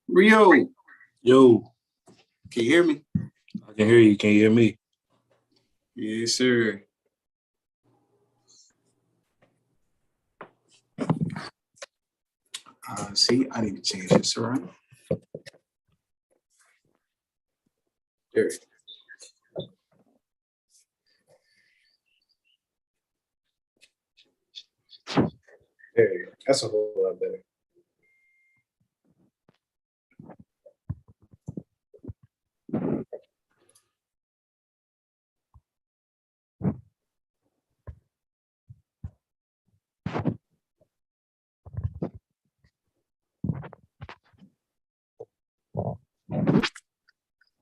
Rio, Yo, can you hear me? I can hear you. Can you hear me? Yes, sir. See, I need to change this around. There. There you go. That's a whole lot better.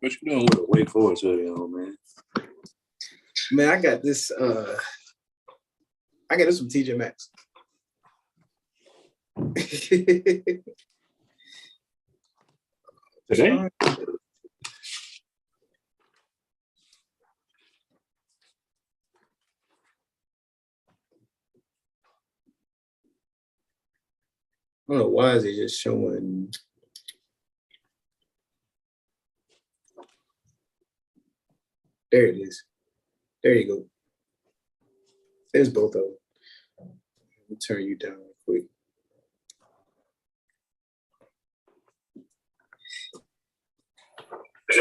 What you doing with a Wake Forest hoodie on, man? Man, I got this from TJ Maxx. Today? I don't know why is it just showing. There it is. There you go. There's both of them. Let me turn you down real quick. I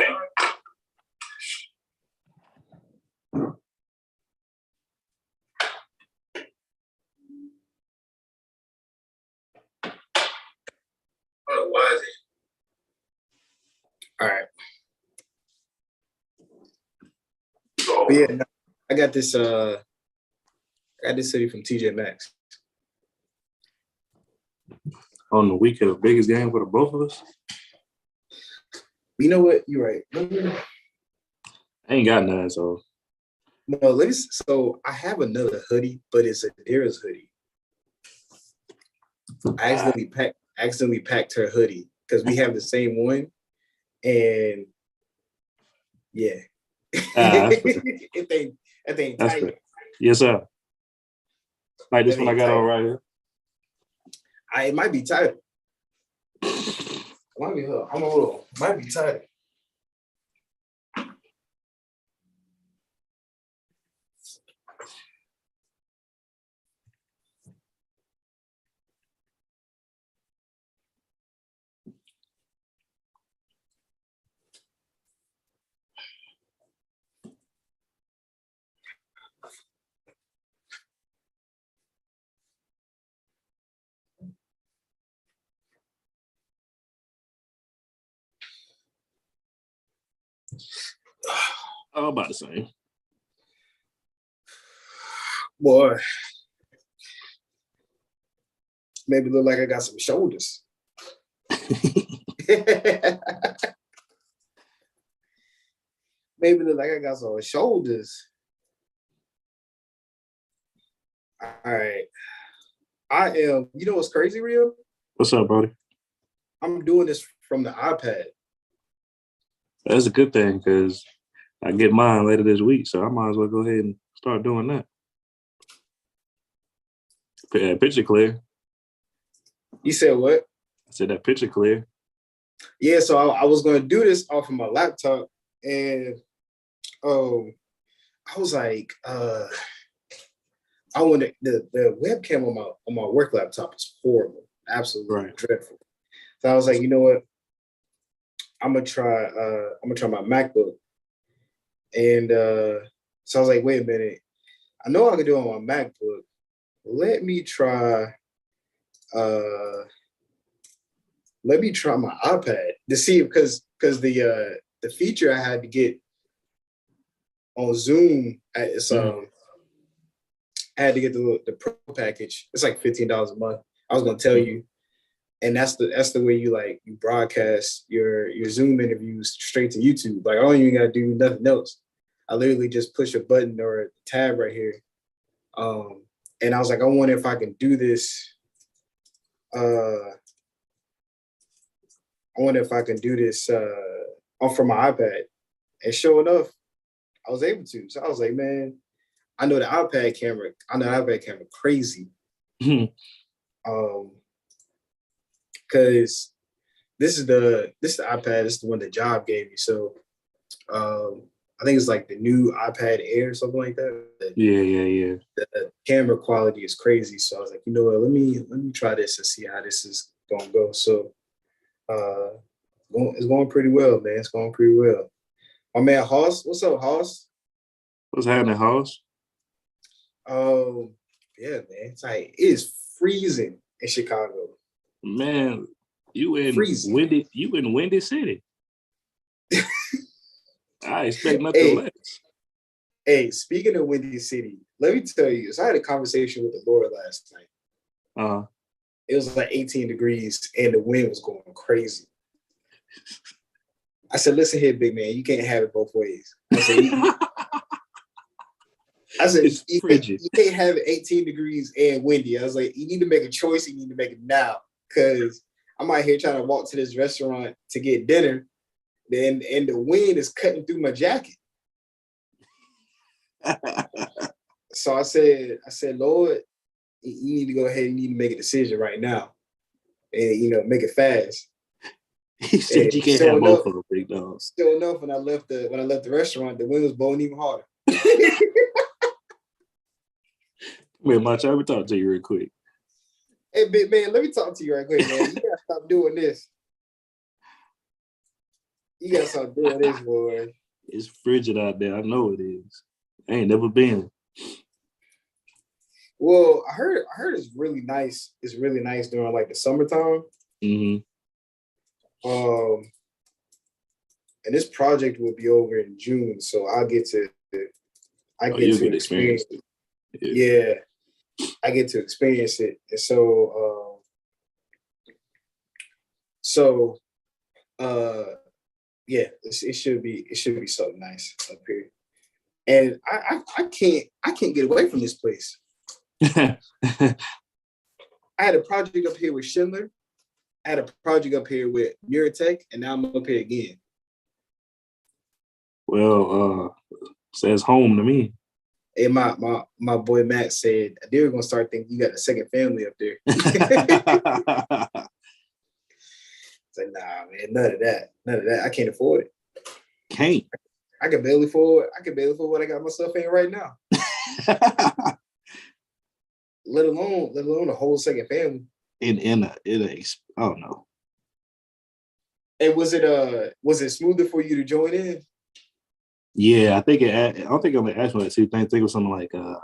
don't know why is it. All right. But yeah, no, I got this hoodie from TJ Maxx. On the week of the biggest game for the both of us? You know what? You're right. I ain't got none, so. No, so I have another hoodie, but it's a Dara's hoodie. I accidentally packed her hoodie because we have the same one, and yeah, it ain't That's tight. fair. Yes, sir. Like this one I got tight. on right here. It might be tight. It might be her. I'm a little. Might be tight. Oh, about the same. Boy, maybe look like I got some shoulders. Maybe look like I got some shoulders. All right. I am, you know what's crazy, Rio? What's up, Brody? I'm doing this from the iPad. That's a good thing because I get mine later this week, so I might as well go ahead and start doing that. That picture clear. You said what? I said that picture clear. Yeah, so I was going to do this off of my laptop, and I was like, I wanted the webcam on my work laptop is horrible, absolutely dreadful. So I was like, you know what? I'm gonna try my MacBook, and so I was like, wait a minute, I know I can do it on my MacBook. Let me try my iPad to see, because the feature I had to get on Zoom I had to get the pro package. It's like $15 a month. I was gonna tell you, and that's the way you broadcast your Zoom interviews straight to YouTube. Like I don't even gotta do nothing else. I literally just push a button or a tab right here. And I was like, I wonder if I can do this. I wonder if I can do this from my iPad. And sure enough, I was able to. So I was like, man, I know the iPad camera crazy. Because this is the iPad. This is the one that Job gave me. So I think it's like the new iPad Air or something like that. Yeah. The camera quality is crazy. So I was like, you know what? Let me try this and see how this is gonna go. So it's going pretty well, man. It's going pretty well. My man Hoss, what's up, Hoss? What's happening, Hoss? Yeah, man. It's like it is freezing in Chicago. Man, you in freezing. Windy City. I expect nothing less. Hey, speaking of Windy City, let me tell you, so I had a conversation with the Lord last night. It was like 18 degrees and the wind was going crazy. I said, listen here, big man, you can't have it both ways. I said, you can't have it 18 degrees and windy. I was like, you need to make a choice. You need to make it now, because I'm out here trying to walk to this restaurant to get dinner, and the wind is cutting through my jacket. So I said, Lord, you need to go ahead. You need to make a decision right now, and make it fast. He said, and you can't have both of them, big dog. Still enough, when I left the restaurant, the wind was blowing even harder. Man, Macho, let me talk to you real quick. Hey, big man, let me talk to you right quick, man. You gotta stop doing this. You gotta stop doing this, boy. It's frigid out there. I know it is. I ain't never been. Well, I heard it's really nice. It's really nice during like the summertime. Mm-hmm. And this project will be over in June, so I'll get to experience it. Yeah, I get to experience it, and yeah, it should be something nice up here. And I can't get away from this place. I had a project up here with Schindler. I had a project up here with Rio Trey, and now I'm up here again. Well, says home to me. And my boy Matt said they were gonna start thinking you got a second family up there. It's like, nah, man, none of that. I can't afford it. Can't. I can barely afford what I got myself in right now. let alone a whole second family. I don't know. And was it smoother for you to join in? Yeah, I don't think I'm actually two things. I think it was something like I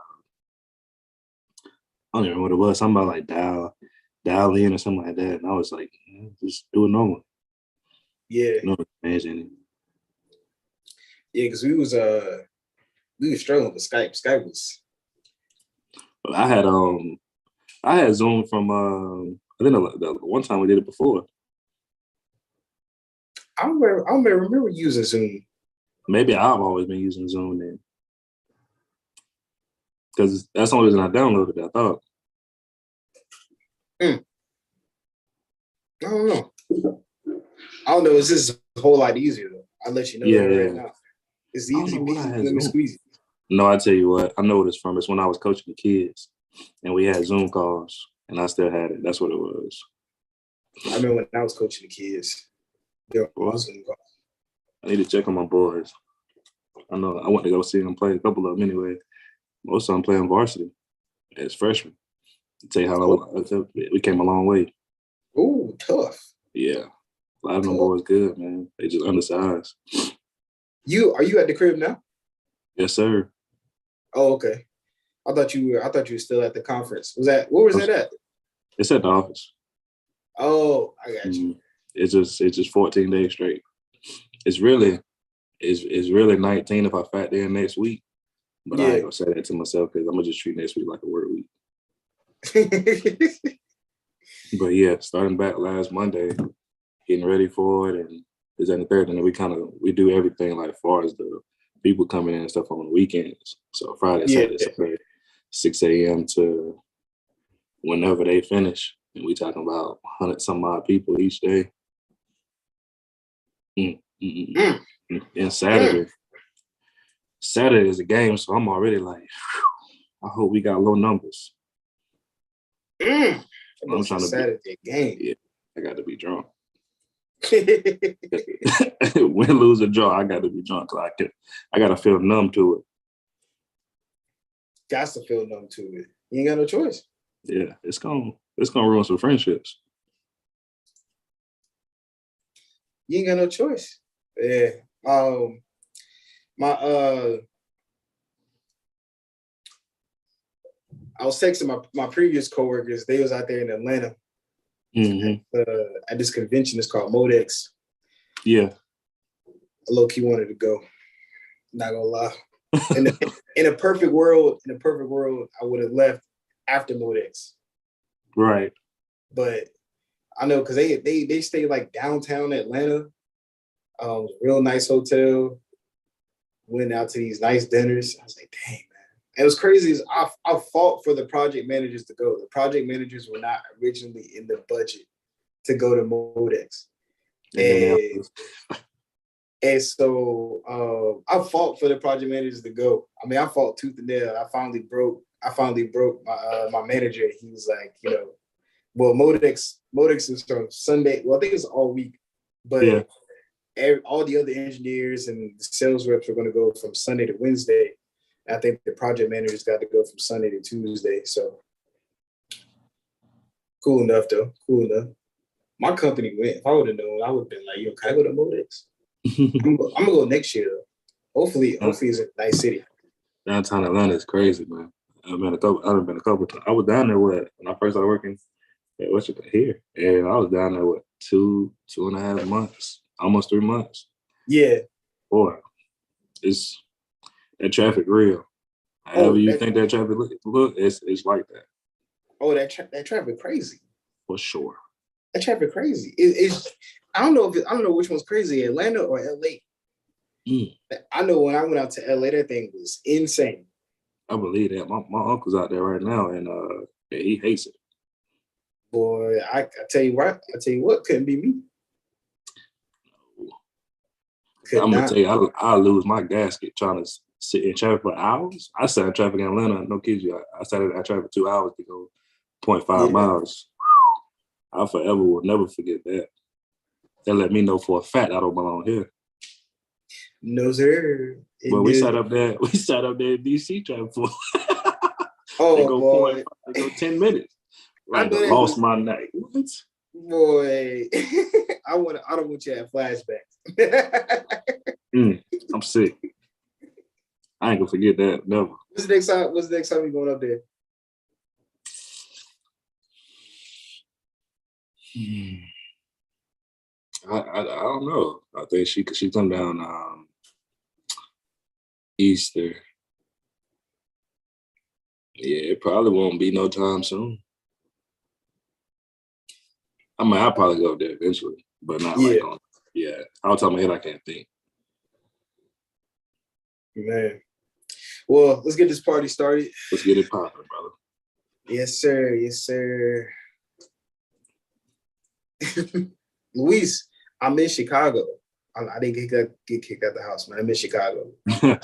don't even remember what it was. Something about like dial in or something like that. And I was like, just do it normal. Yeah. No imagine. Yeah, because we was struggling with Skype. Skype was. I had Zoom from I think the one time we did it before. I remember using Zoom. Maybe I've always been using Zoom then, because that's the only reason I downloaded it. I thought. I don't know. It's just a whole lot easier though. I'll let you know that right now. It's easy peasy, lemon squeezy. No, I tell you what, I know what it's from. It's when I was coaching the kids, and we had Zoom calls, and I still had it. That's what it was. I remember when I was coaching the kids. There was Zoom calls. I need to check on my boys. I know I went to go see them play, a couple of them anyway. Most of them playing varsity as freshmen. I'll tell you how long we came a long way. Ooh, tough. Yeah. A lot of them boys good, man. They just undersized. Are you at the crib now? Yes, sir. Oh, okay. I thought you were still at the conference. Where was that at? It's at the office. Oh, I got you. It's just 14 days straight. It's really 19 if I factor in next week. But I ain't gonna say that to myself because I'm gonna just treat next week like a work week. But yeah, starting back last Monday, getting ready for it, and this and the third, and then we do everything like far as the people coming in and stuff on the weekends. So Friday, Saturday, Sunday, 6 a.m. to whenever they finish, and we talking about 100 some odd people each day. And Saturday is a game, so I'm already like, I hope we got low numbers. I'm I'm trying to Saturday game. Yeah, I got to be drunk. Win, lose, or draw, I got to be drunk. I got to feel numb to it. Got to feel numb to it. You ain't got no choice. Yeah, it's gonna ruin some friendships. You ain't got no choice. Yeah. I was texting my previous coworkers. They was out there in Atlanta at this convention. It's called Modex. Yeah. I low-key wanted to go. Not gonna lie. In a perfect world, I would have left after Modex. Right. But I know because they stay like downtown Atlanta. Real nice hotel. Went out to these nice dinners. I was like, dang, man. And it was crazy is I fought for the project managers to go. The project managers were not originally in the budget to go to Modex. And so I fought for the project managers to go. I mean, I fought tooth and nail. I finally broke my manager. He was like, well, Modex is from Sunday. Well, I think it's all week, but all the other engineers and the sales reps were going to go from Sunday to Wednesday. I think the project managers got to go from Sunday to Tuesday. So cool enough, though. Cool enough. My company went. If I would have known, I would have been like, can I go to Modex? I'm gonna go next year, though. Hopefully it's a nice city. Downtown Atlanta is crazy, man. I've been a couple times. I was down there when I first started working here, and I was down there 2.5 months, almost 3 months. Yeah. Boy, it's that traffic real. However you think that traffic look, it's like that. Oh, that traffic crazy. For sure. That traffic crazy. I don't know which one's crazy, Atlanta or LA. I know when I went out to LA, that thing was insane. I believe that. My uncle's out there right now, and he hates it. Boy, I tell you what, couldn't be me. I'm gonna tell you, I lose my gasket trying to sit in traffic for hours. I sat in traffic in Atlanta. No kids, you. I sat in traffic for 2 hours to go 0.5 miles. I forever will never forget that. They let me know for a fact I don't belong here. No, sir. But we sat up there in DC traffic for boy. They go 10 minutes. Like I lost my night. What? Boy, I don't want you to have flashbacks. I'm sick. I ain't gonna forget that never. What's the next time you going up there? I don't know. I think she come down Easter. Yeah, it probably won't be no time soon. I mean, I'll probably go there eventually, but not like on. Yeah, I'll tell my head I can't think. Man. Well, let's get this party started. Let's get it popping, brother. Yes, sir. Yes, sir. Luis, I'm in Chicago. I didn't get kicked out the house, man. I'm in Chicago. I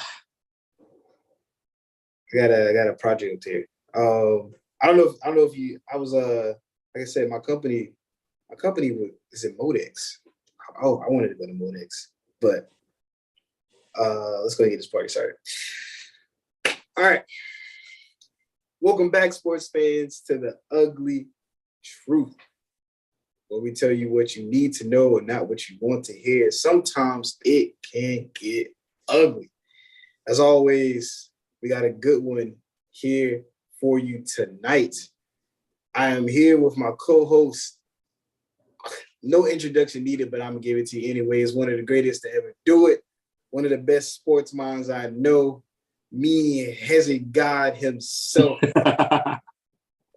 got a project here. I don't know if you. I was like I said, my company is in Modex. Oh, I wanted to go to Modex, but let's go get this party started. All right. Welcome back, sports fans, to the Ugly Truth, where we tell you what you need to know and not what you want to hear. Sometimes it can get ugly. As always, we got a good one here for you tonight. I am here with my co-host. No introduction needed, but I'm going to give it to you anyway. It's one of the greatest to ever do it. One of the best sports minds I know. Me, Hezzy God himself.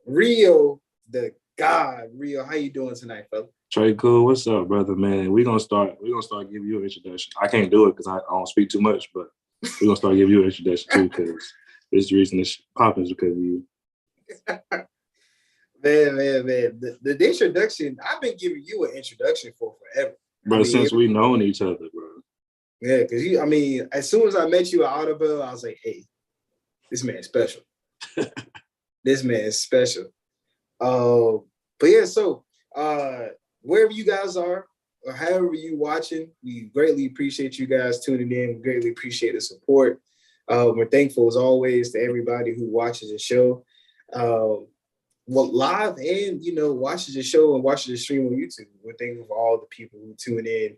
Rio, the God. Rio, how you doing tonight, fella? Trey, cool. What's up, brother, man? We're gonna start giving you an introduction. I can't do it because I don't speak too much, but we're gonna start giving you an introduction too, because this reason it's popping is because of you. Man. The introduction, I've been giving you an introduction for forever. Bro, since we known each other, bro. Yeah, because as soon as I met you at Audubon, I was like, hey, this man's special. This man is special. But yeah, so wherever you guys are, or however you watching, we greatly appreciate you guys tuning in. We greatly appreciate the support. We're thankful as always to everybody who watches the show. Well, live and watches the show and watches the stream on YouTube. We're thankful for all the people who tune in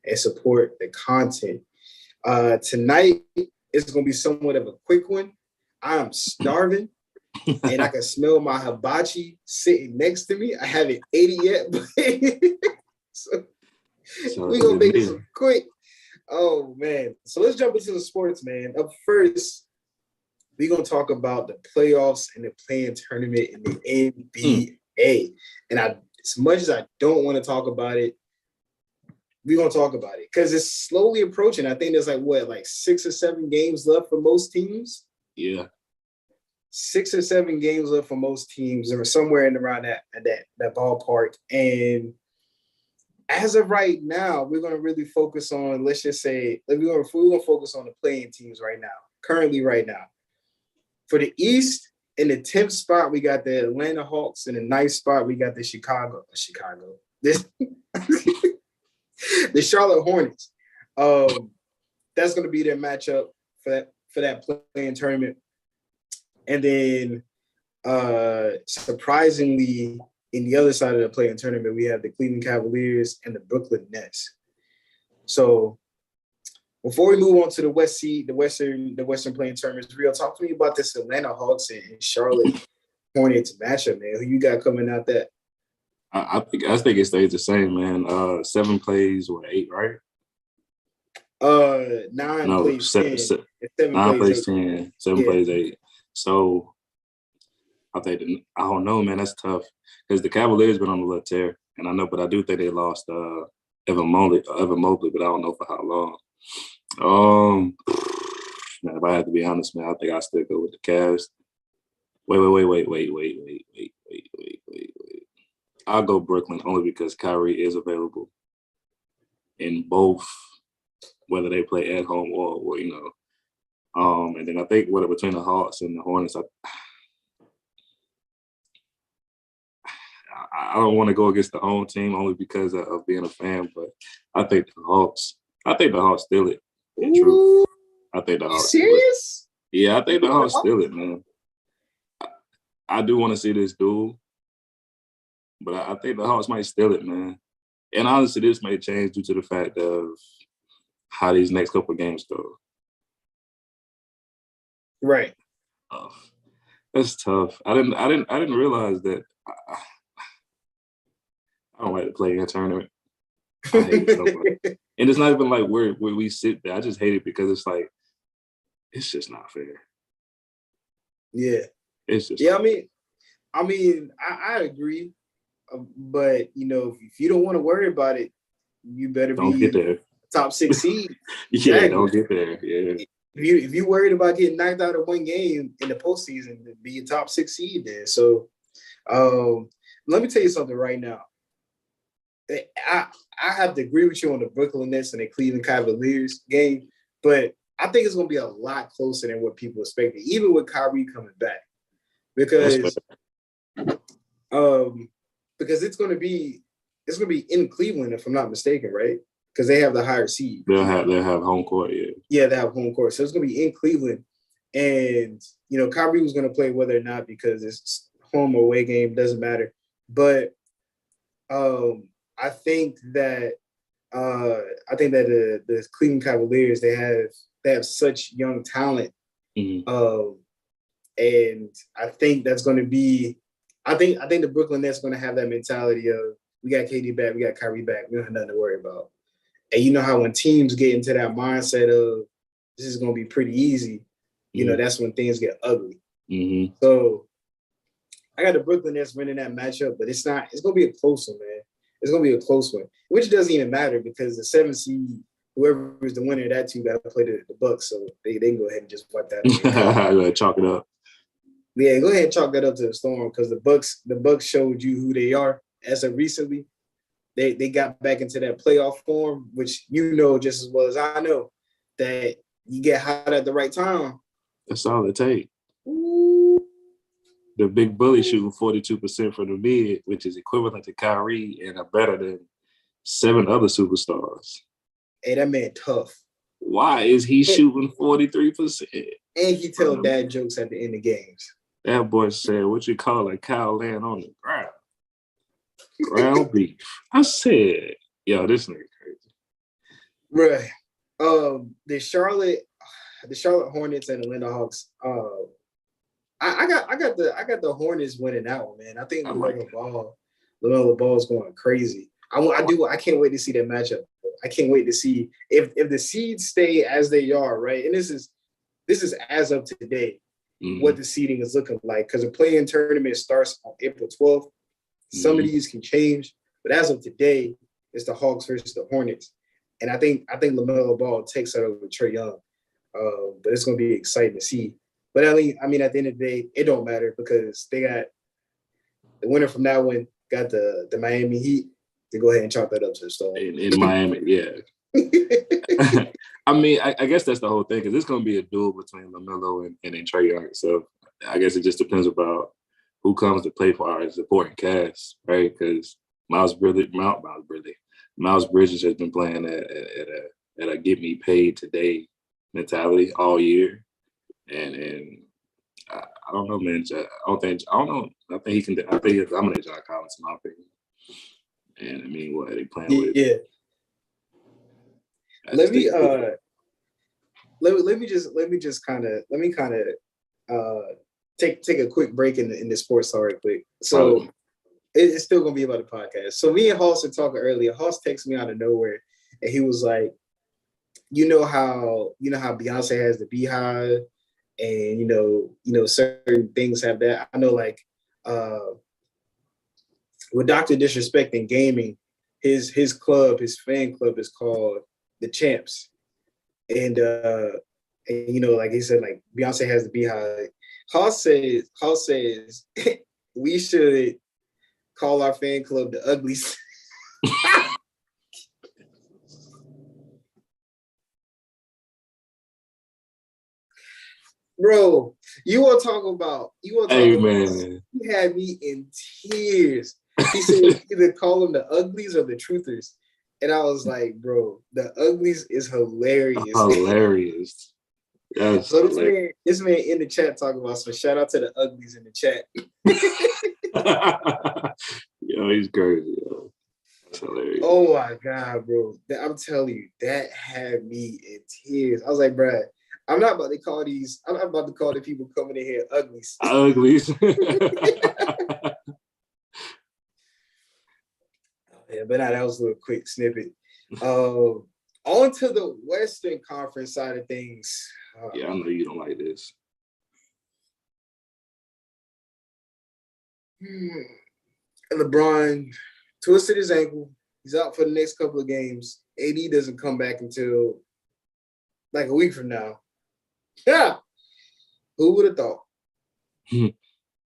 and support the content. Tonight it's gonna be somewhat of a quick one. I am starving and I can smell my hibachi sitting next to me. I haven't ate it yet, but so we're gonna make this quick. Oh man. So let's jump into the sports, man. Up first, we're gonna talk about the playoffs and the play-in tournament in the NBA. And as much as I don't want to talk about it, we're gonna talk about it because it's slowly approaching. I think there's like 6 or 7 games left for most teams. Yeah. 6 or 7 games left for most teams, or somewhere in around that ballpark. And as of right now, we're gonna really focus on, let's just say, we're gonna focus on the play-in teams right now, currently right now. For the East, in the 10th spot, we got the Atlanta Hawks. In the 9th spot, we got the the Charlotte Hornets. That's gonna be their matchup for that play-in tournament. And then, surprisingly, in the other side of the play-in tournament, we have the Cleveland Cavaliers and the Brooklyn Nets. So, before we move on to the Western play-in tournaments, Rio, talk to me about this Atlanta Hawks and Charlotte Hornets matchup, man. Who you got coming out that? I think it stays the same, man. 7 plays or 8, right? 9 plays 10. 9 plays 10. 7 plays 8. So I don't know, man. That's tough because the Cavaliers been on a little tear, and I know, but I do think they lost Evan Mobley, but I don't know for how long. Man, if I had to be honest, man, I think I still go with the Cavs. Wait. I'll go Brooklyn only because Kyrie is available in both, whether they play at home or and then I think between the Hawks and the Hornets, I don't want to go against the home team only because of being a fan, but I think the Hawks steal it. In truth, I think the Hawks. Serious? Yeah, I think the Hawks steal it, man. I do want to see this duel, but I think the Hawks might steal it, man. And honestly, this may change due to the fact of how these next couple of games go. Right. That's tough. I didn't realize that. I don't like to play in a tournament. I hate it so much. And it's not even like where we sit there. I just hate it because it's like it's just not fair. Yeah. It's just I mean, I agree. But if you don't want to worry about it, you better don't get there. Top 6 seed. Yeah, exactly. Don't get there. Yeah. If you worried about getting knocked out of one game in the postseason, be a top 6 seed there. So let me tell you something right now. I have to agree with you on the Brooklyn Nets and the Cleveland Cavaliers game, but I think it's going to be a lot closer than what people expected, even with Kyrie coming back, because it's going to be in Cleveland, if I'm not mistaken, right? Because they have the higher seed. They'll have home court, yeah. Yeah, they have home court, so it's going to be in Cleveland, and Kyrie was going to play whether or not because it's home or away game, doesn't matter, but I think that the Cleveland Cavaliers they have such young talent, and I think that's going to be. I think the Brooklyn Nets going to have that mentality of we got KD back, we got Kyrie back, we don't have nothing to worry about. And you know how when teams get into that mindset of this is going to be pretty easy, that's when things get ugly. Mm-hmm. So I got the Brooklyn Nets winning that matchup, but it's going to be a close one, man. It's going to be a close one, which doesn't even matter because the 7th seed, whoever is the winner of that 2, got to play the Bucks, so they can go ahead and just wipe that out. Go ahead, chalk it up. Yeah, go ahead and chalk that up to the Storm because the Bucks showed you who they are as of recently. They got back into that playoff form, which just as well as I know that you get hot at the right time. That's all it takes. Ooh, the big bully shooting 42% from the mid, which is equivalent to Kyrie and are better than 7 other superstars. Hey, that man tough. Why is he shooting 43%? And he tell dad jokes at the end of games. That boy said, what you call a cow laying on the ground? Ground beef. I said, yo, this nigga crazy. Right. The Charlotte Hornets and Atlanta Hawks. I got the Hornets winning that one, man. I think LaMelo Ball is going crazy. I can't wait to see that matchup. I can't wait to see if the seeds stay as they are, right? And this is as of today, what the seeding is looking like, because the play-in tournament starts on April 12th. Some of these can change, but as of today, it's the Hawks versus the Hornets. And I think LaMelo Ball takes that over Trae Young. But it's going to be exciting to see. But at the end of the day, it don't matter, because they got the winner from that one got the Miami Heat to go ahead and chop that up to the stone. In Miami, yeah. I mean, I guess that's the whole thing, because it's going to be a duel between LaMelo and Trae Young. So I guess it just depends about who comes to play for our supporting cast, right? Because Miles Bridges has been playing at a get me paid today mentality all year, and I don't know, man. I think he can. I think he'll dominate John Collins, in my opinion. And I mean, what are they playing with? Yeah. Let me just kind of take a quick break in the sports talk real quick. So it's still gonna be about the podcast. So me and Hoss were talking earlier. Hoss texted me out of nowhere, and he was like, you know how Beyonce has the Beehive, and you know certain things have that. I know, like with Dr. Disrespect in gaming, his fan club is called the Champs, and like he said, like Beyonce has the Beehive. Hoss says we should call our fan club the Uglies. Bro, you had me in tears. He said either call them the Uglies or the Truthers. And I was like, bro, the Uglies is hilarious. Hilarious. So this man in the chat talking about, so shout out to the Uglies in the chat. Yo, he's crazy, yo. That's hilarious. Oh my God, bro. I'm telling you, that had me in tears. I was like, bro, I'm not about to call the people coming in here Uglies. Uglies. Yeah, but that was a little quick snippet. On to the Western Conference side of things. Yeah, I know you don't like this. LeBron twisted his ankle. He's out for the next couple of games. AD doesn't come back until like a week from now. Yeah. Who would have thought?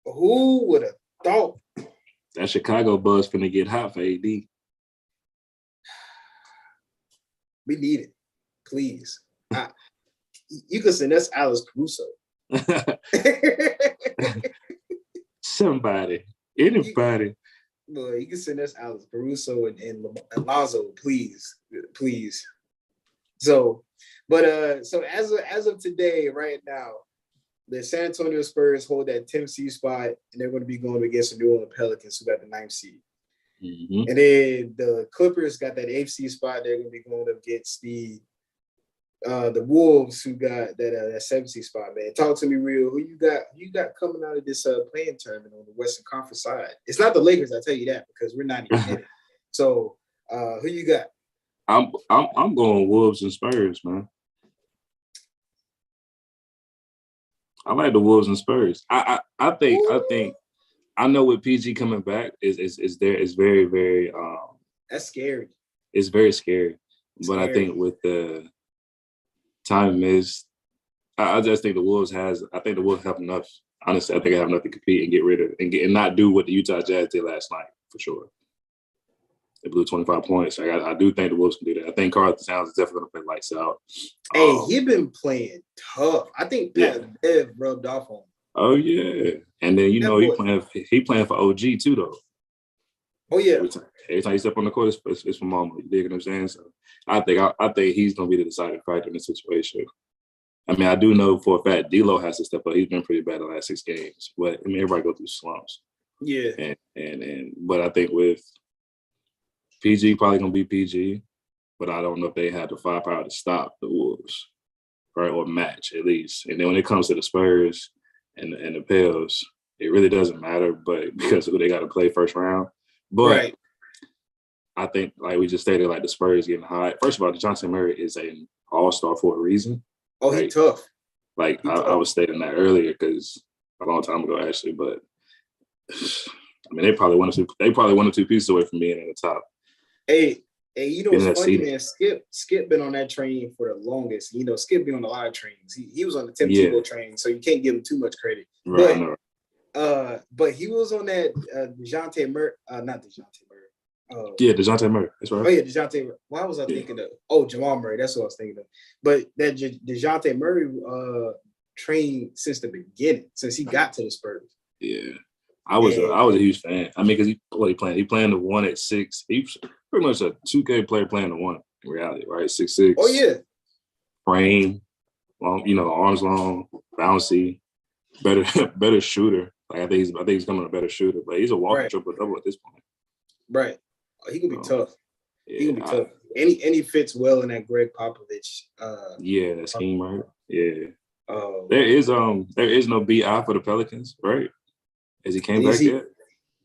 Who would have thought? That Chicago buzz finna get hot for AD. We need it. Please. You can send us Alex Caruso. Somebody. Anybody. Boy, you can send us Alex Caruso and Alonzo, please. Please. So as of today, right now, the San Antonio Spurs hold that 10th seed spot, and they're going to be going against the New Orleans Pelicans, who got the 9th seed. Mm-hmm. And then the Clippers got that 8th seed spot. They're going to be going up against the Wolves, who got that 7th seed spot. Man, talk to me real. Who you got coming out of this playing tournament on the Western Conference side? It's not the Lakers, I tell you that, because we're not even in it. So who you got? I'm going Wolves and Spurs, man. I like the Wolves and Spurs. I think I know with PG coming back is very, very that's scary. It's very scary. But I think with the time is, I just think the Wolves have enough. Honestly, I think they have enough to compete and get rid of and not do what the Utah Jazz did last night, for sure. They blew 25 points. I do think the Wolves can do that. I think Karl Towns is definitely going to play lights out. Hey, he's been playing tough. I think Pat Bev rubbed off on him. Oh yeah, and then That boy. he playing for OG too though. Oh yeah. Every time you step on the court, it's for mama. You dig what I'm saying? So I think he's gonna be the deciding factor in this situation. I mean, I do know for a fact D'Lo has to step up. He's been pretty bad the last 6 games, but I mean, everybody go through slumps. Yeah. But I think with PG probably gonna be PG, but I don't know if they have the firepower to stop the Wolves, right, or match at least. And then when it comes to the Spurs and the Pels, it really doesn't matter, but because of who they got to play first round. But right. I think, like we just stated, like the Spurs getting hot. First of all, DeJounte Murray is an all-star for a reason. Oh, right? He's tough. Like I was stating that earlier because a long time ago, actually. But I mean, they probably one or two pieces away from being in the top. Hey, you know what's funny, man? Skip been on that train for the longest. You know, Skip been on a lot of trains. He was on the Tim Tebow train, so you can't give him too much credit. Right, but he was on that DeJounte Murray, not DeJounte Murray. DeJounte Murray. That's right. Oh yeah, DeJounte Murray. Why was I thinking of? Oh, Jamal Murray. That's what I was thinking of. But that DeJounte Murray trained since the beginning, since he got to the Spurs. Yeah. I was a huge fan. I mean, because he playing? He playing the 1 at 6. He's pretty much a 2K player playing the 1 in reality, right? 6'6". Oh yeah. Frame, long, arms long, bouncy, better shooter. Like I think he's becoming a better shooter, but he's a walking triple double at this point. Right. Oh, he can be tough. Yeah, he can be tough. And he fits well in that Greg Popovich. That scheme, right? Yeah. There is no BI for the Pelicans, right? Has he came back yet?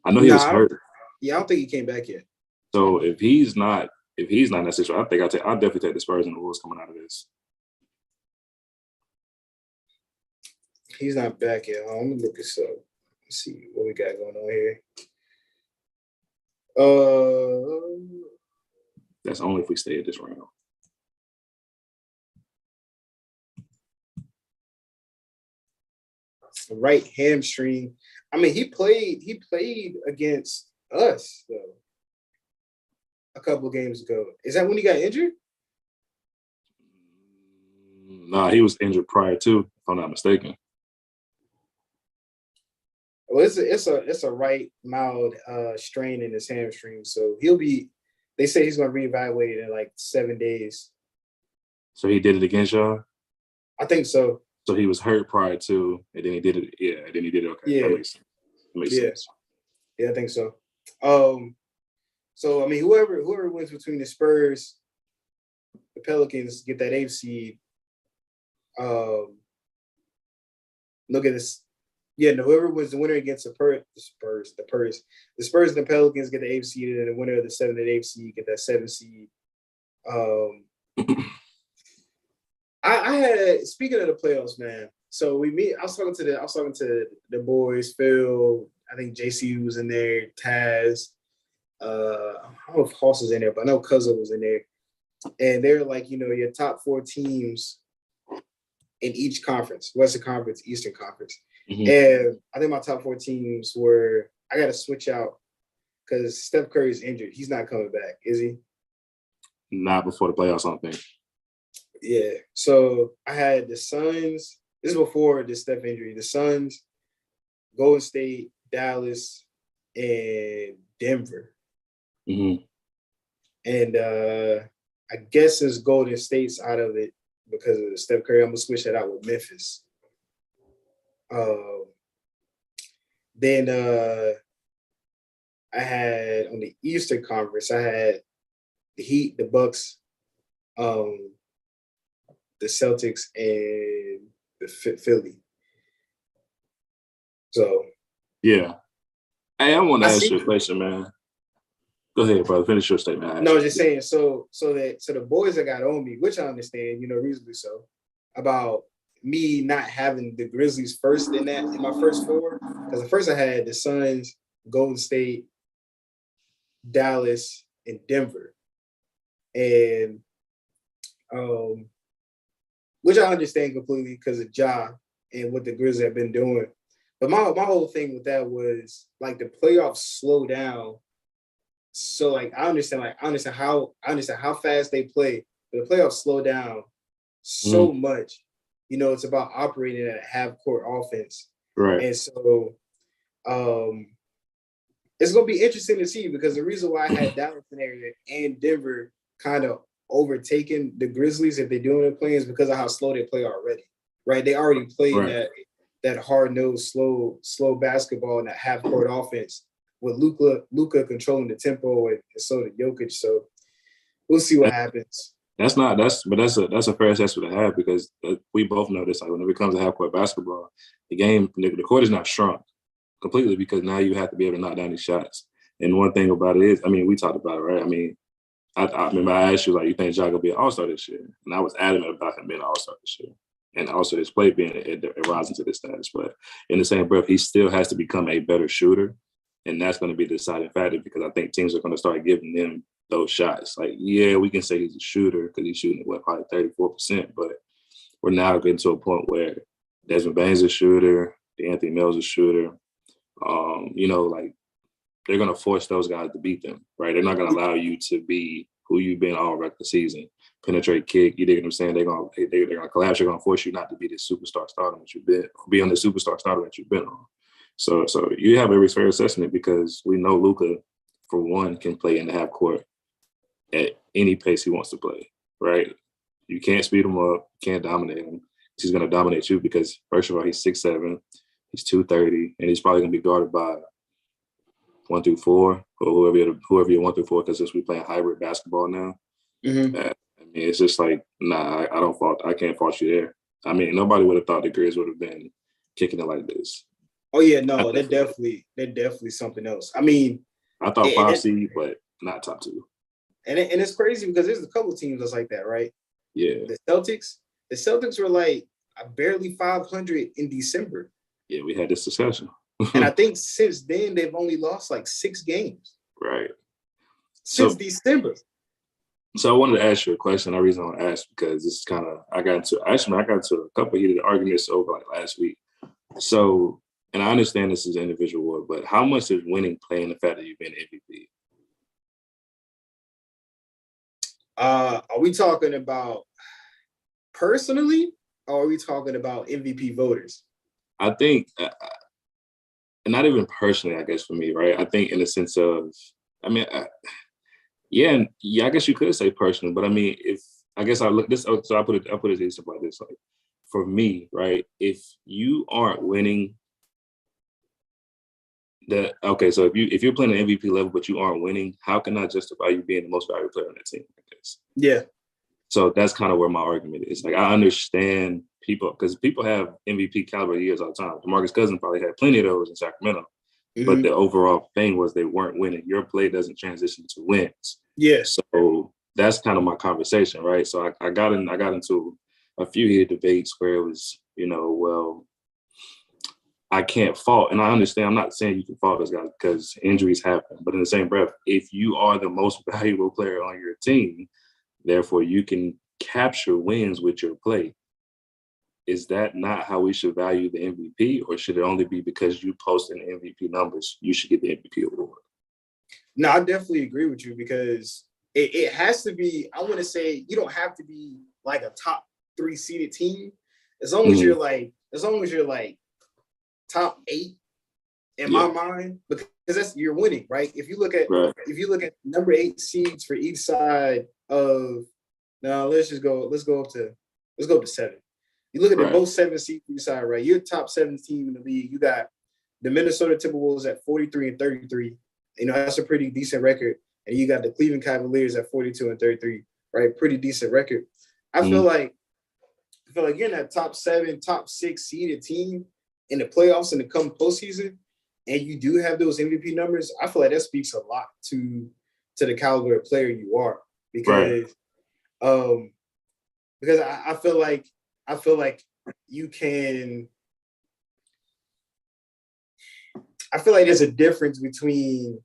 I know he was hurt. Yeah, I don't think he came back yet. So if he's not in that situation, I think I'll definitely take the Spurs and the Wolves coming out of this. He's not back yet. I'm gonna look this up. Let's see what we got going on here. That's only if we stay at this round. Right hamstring. I mean, he played against us though a couple of games ago. Is that when he got injured? Nah, he was injured prior to, if I'm not mistaken. Well, it's a right mild strain in his hamstring, so they say he's gonna reevaluate in like 7 days. So he did it against y'all? I think so. So he was hurt prior to, and then he did it. Yeah, and then he did it. Okay, yeah. That makes sense. Yeah, I think so. So I mean, whoever wins between the Spurs, the Pelicans get that 8th seed. Look at this. Yeah, no, whoever was the winner against the Spurs and the Pelicans get the 8th seed, and the winner of the 7th and 8th seed get that 7th seed. I had, speaking of the playoffs, man. So I was talking to the boys, Phil. I think JC was in there, Taz. I don't know if Hoss was in there, but I know Cuzzo was in there. And they're like, your top 4 teams in each conference: Western Conference, Eastern Conference. Mm-hmm. And I think my top 4 teams were, I got to switch out because Steph Curry is injured. He's not coming back, is he? Not before the playoffs, I don't think. Yeah. So I had the Suns. This is before the Steph injury. The Suns, Golden State, Dallas, and Denver. Mm-hmm. And I guess since Golden State's out of it because of Steph Curry, I'm going to switch that out with Memphis. Then I had on the Eastern Conference, I had the Heat, the Bucks, the Celtics, and the Philly. So yeah. Hey, I want to ask you a question, man. Go ahead, brother. Finish your statement. No, I was just saying. So the boys that got on me, which I understand, reasonably so, about me not having the Grizzlies first in my first 4, because at first I had the Suns, Golden State, Dallas, and Denver, and which I understand completely because of Ja and what the Grizzlies have been doing. But my whole thing with that was like the playoffs slow down. So like I understand how fast they play, but the playoffs slow down so much. It's about operating at a half-court offense. Right. And so it's going to be interesting to see, because the reason why I had Dallas in area and Denver kind of overtaking the Grizzlies if they're doing it playing is because of how slow they play already, right? They already played that hard-nosed, slow basketball and that half-court offense with Luka controlling the tempo, and so did Jokic. So we'll see what happens. That's a fair assessment to have, because we both know this. Like, when it comes to half-court basketball, the court is not shrunk completely, because now you have to be able to knock down these shots. And one thing about it is, I mean, we talked about it, right? I mean, I remember I asked you, like, you think Ja gonna be an All-Star this year? And I was adamant about him being an All-Star this year, and also his play being rising to this status. But in the same breath, he still has to become a better shooter, and that's going to be the deciding factor, because I think teams are going to start giving him those shots. Like, yeah, we can say he's a shooter because he's shooting at probably 34%, but we're now getting to a point where Desmond Bain's a shooter, Anthony Mel's a shooter. Like, they're going to force those guys to beat them, right? They're not going to allow you to be who you've been all regular season, penetrate, kick. You dig what I'm saying? They're going to collapse. They're going to force you not to be this superstar starter that you've been, or be on the superstar starter that you've been on. So you have every fair assessment, because we know Luka, for one, can play in the half court at any pace he wants to play, right? You can't speed him up, can't dominate him. He's going to dominate you because, first of all, he's 6'7", he's 230, and he's probably going to be guarded by 1 through 4, or whoever you're 1 through 4, because we playing hybrid basketball now. Mm-hmm. I mean, it's just like, nah, I can't fault you there. I mean, nobody would have thought the Grizz would have been kicking it like this. Oh yeah, no, they're definitely something else. I mean, I thought 5 seed, but not top 2. And it's crazy because there's a couple of teams that's like that, right? Yeah. The Celtics were like barely 500 in December. Yeah, we had this discussion. And I think since then they've only lost like 6 games. Right. Since December. So I wanted to ask you a question. The reason I want to ask, because this is kind of, I got into a couple of heated arguments over like last week. So, and I understand this is individual war, but how much does winning play in the fact that you've been MVP? Are we talking about personally, or are we talking about MVP voters? I think, and not even personally, I guess, for me, right? I think in the sense of, I mean, I guess you could say personal, but I mean, I put it this like this, like, for me, right? If you aren't winning so if you're playing an MVP level but you aren't winning, how can I justify you being the most valuable player on that team? I guess. Yeah. So that's kind of where my argument is. Like, I understand people, because people have MVP caliber years all the time. DeMarcus Cousins probably had plenty of those in Sacramento, but the overall thing was they weren't winning. Your play doesn't transition to wins. Yeah. So that's kind of my conversation, right? So I got into a few heated debates where it was, well, I can't fault, and I understand. I'm not saying you can fault those guys because injuries happen, but in the same breath, if you are the most valuable player on your team, therefore you can capture wins with your play. Is that not how we should value the MVP, or should it only be because you post in MVP numbers, you should get the MVP award? No, I definitely agree with you, because it has to be, I want to say, you don't have to be like a top 3 seeded team. As long as you're like top 8 in my mind, because you're winning, right? If you look at number 8 seeds for each side of, now let's go up to 7. You look at the both 7 seeds for each side, right? You're top 7 team in the league. You got the Minnesota Timberwolves at 43-33. That's a pretty decent record. And you got the Cleveland Cavaliers at 42-33, right? Pretty decent record. I feel like you're in that top 7, top 6 seeded team in the playoffs and the come postseason, and you do have those MVP numbers. I feel like that speaks a lot to the caliber of player you are, because I feel like you can. I feel like there's a difference between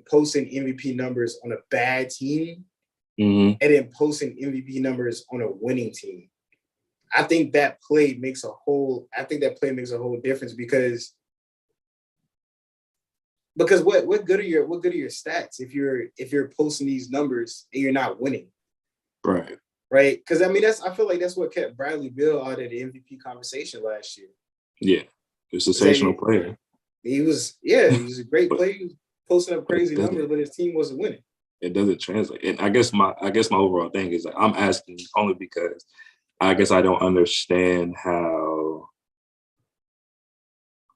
posting MVP numbers on a bad team and then posting MVP numbers on a winning team. I think that play makes a whole difference, because what good are your stats if you're posting these numbers and you're not winning? Right. Right? Because I mean, I feel like that's what kept Bradley Beal out of the MVP conversation last year. Yeah. a sensational player. He was a great player. He was posting up crazy numbers, but his team wasn't winning. It doesn't translate. And I guess my overall thing is that I'm asking only because I guess I don't understand how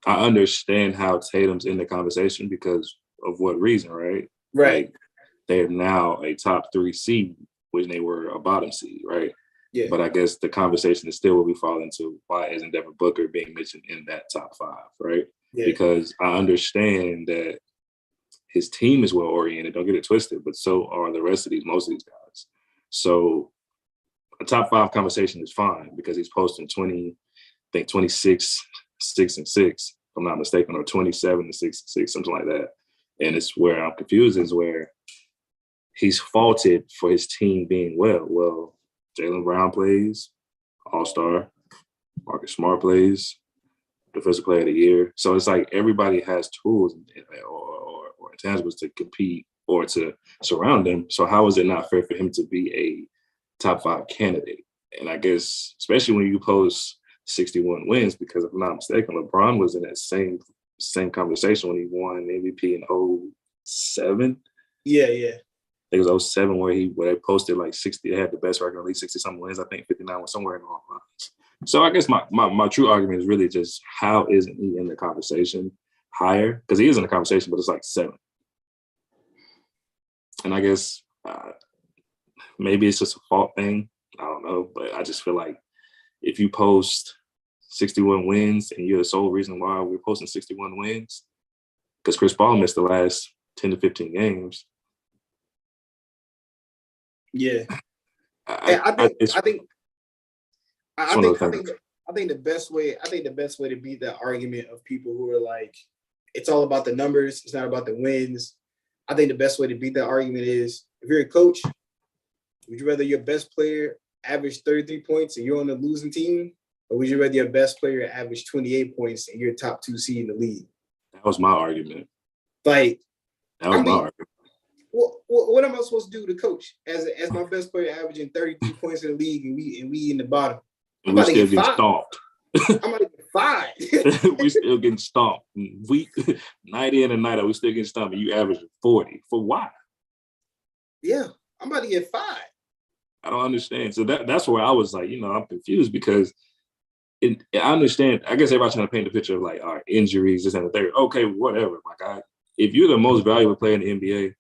Tatum's in the conversation because of what reason, right? Right. Like, they are now a top 3 seed when they were a bottom seed, right? Yeah. But I guess the conversation is still what we fall into. Why isn't Devin Booker being mentioned in that top 5, right? Yeah. Because I understand that his team is well oriented. Don't get it twisted, but so are the rest of most of these guys. So a top 5 conversation is fine because he's posting 26, 6 and 6, if I'm not mistaken, or 27 and 6 and 6, something like that. And it's where I'm confused is where he's faulted for his team being well. Well, Jaylen Brown plays, All-Star. Marcus Smart plays, Defensive Player of the Year. So it's like everybody has tools or intangibles to compete or to surround them. So how is it not fair for him to be a top 5 candidate? And I guess, especially when you post 61 wins, because if I'm not mistaken, LeBron was in that same conversation when he won MVP in 07. Yeah. I think it was 07 where they posted like 60, they had the best record in the league, 60-something wins. I think 59 was somewhere in all lines. So I guess my true argument is really just how isn't he in the conversation higher? Because he is in the conversation, but it's like 7. And I guess maybe it's just a fault thing. I don't know, but I just feel like if you post 61 wins and you're the sole reason why we're posting 61 wins, because Chris Paul missed the last 10 to 15 games. Yeah. I think the best way to beat that argument of people who are like, it's all about the numbers, it's not about the wins. I think the best way to beat that argument is, if you're a coach, would you rather your best player average 33 points and you're on the losing team, or would you rather your best player average 28 points and you're top 2 seed in the league? That was my argument. Like, that was my argument. What am I supposed to do to coach as my best player averaging 32 points in the league and we in the bottom? I'm about to get stomped. I'm about to get 5. We still getting stomped. Night in and night out, we still getting stomped. And you averaging 40. For why? Yeah, I'm about to get 5. I don't understand. So that's where I was like, I'm confused because I understand. I guess everybody's trying to paint the picture of like, all right, injuries, this and the third. Okay, whatever. If you're the most valuable player in the NBA,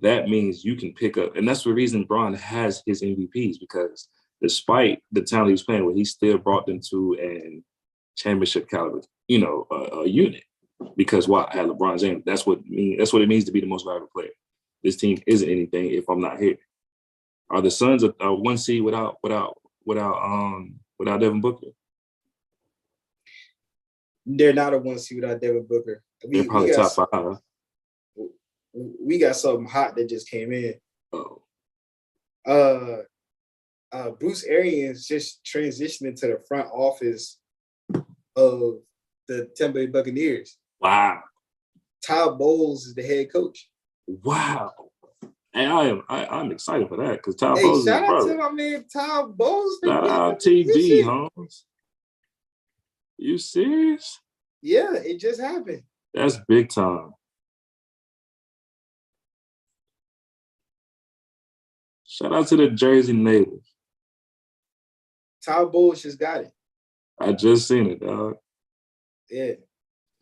that means you can pick up. And that's the reason Bron has his MVPs, because despite the talent he was playing with, he still brought them to a championship caliber, a unit. Because why? I had LeBron James. That's what it means to be the most valuable player. This team isn't anything if I'm not here. Are the Suns a 1 seed without Devin Booker? They're not a 1 seed without Devin Booker. They're probably top 5. We got something hot that just came in. Bruce Arians just transitioned into the front office of the Tampa Bay Buccaneers. Wow. Todd Bowles is the head coach. Wow. And I'm excited for that because Todd Bowles is brother. Shout out to my man Todd Bowles. Shout out TB, Holmes. You serious? Yeah, it just happened. That's big time. Shout out to the Jersey native. Todd Bowles just got it. I just seen it, dog. Yeah.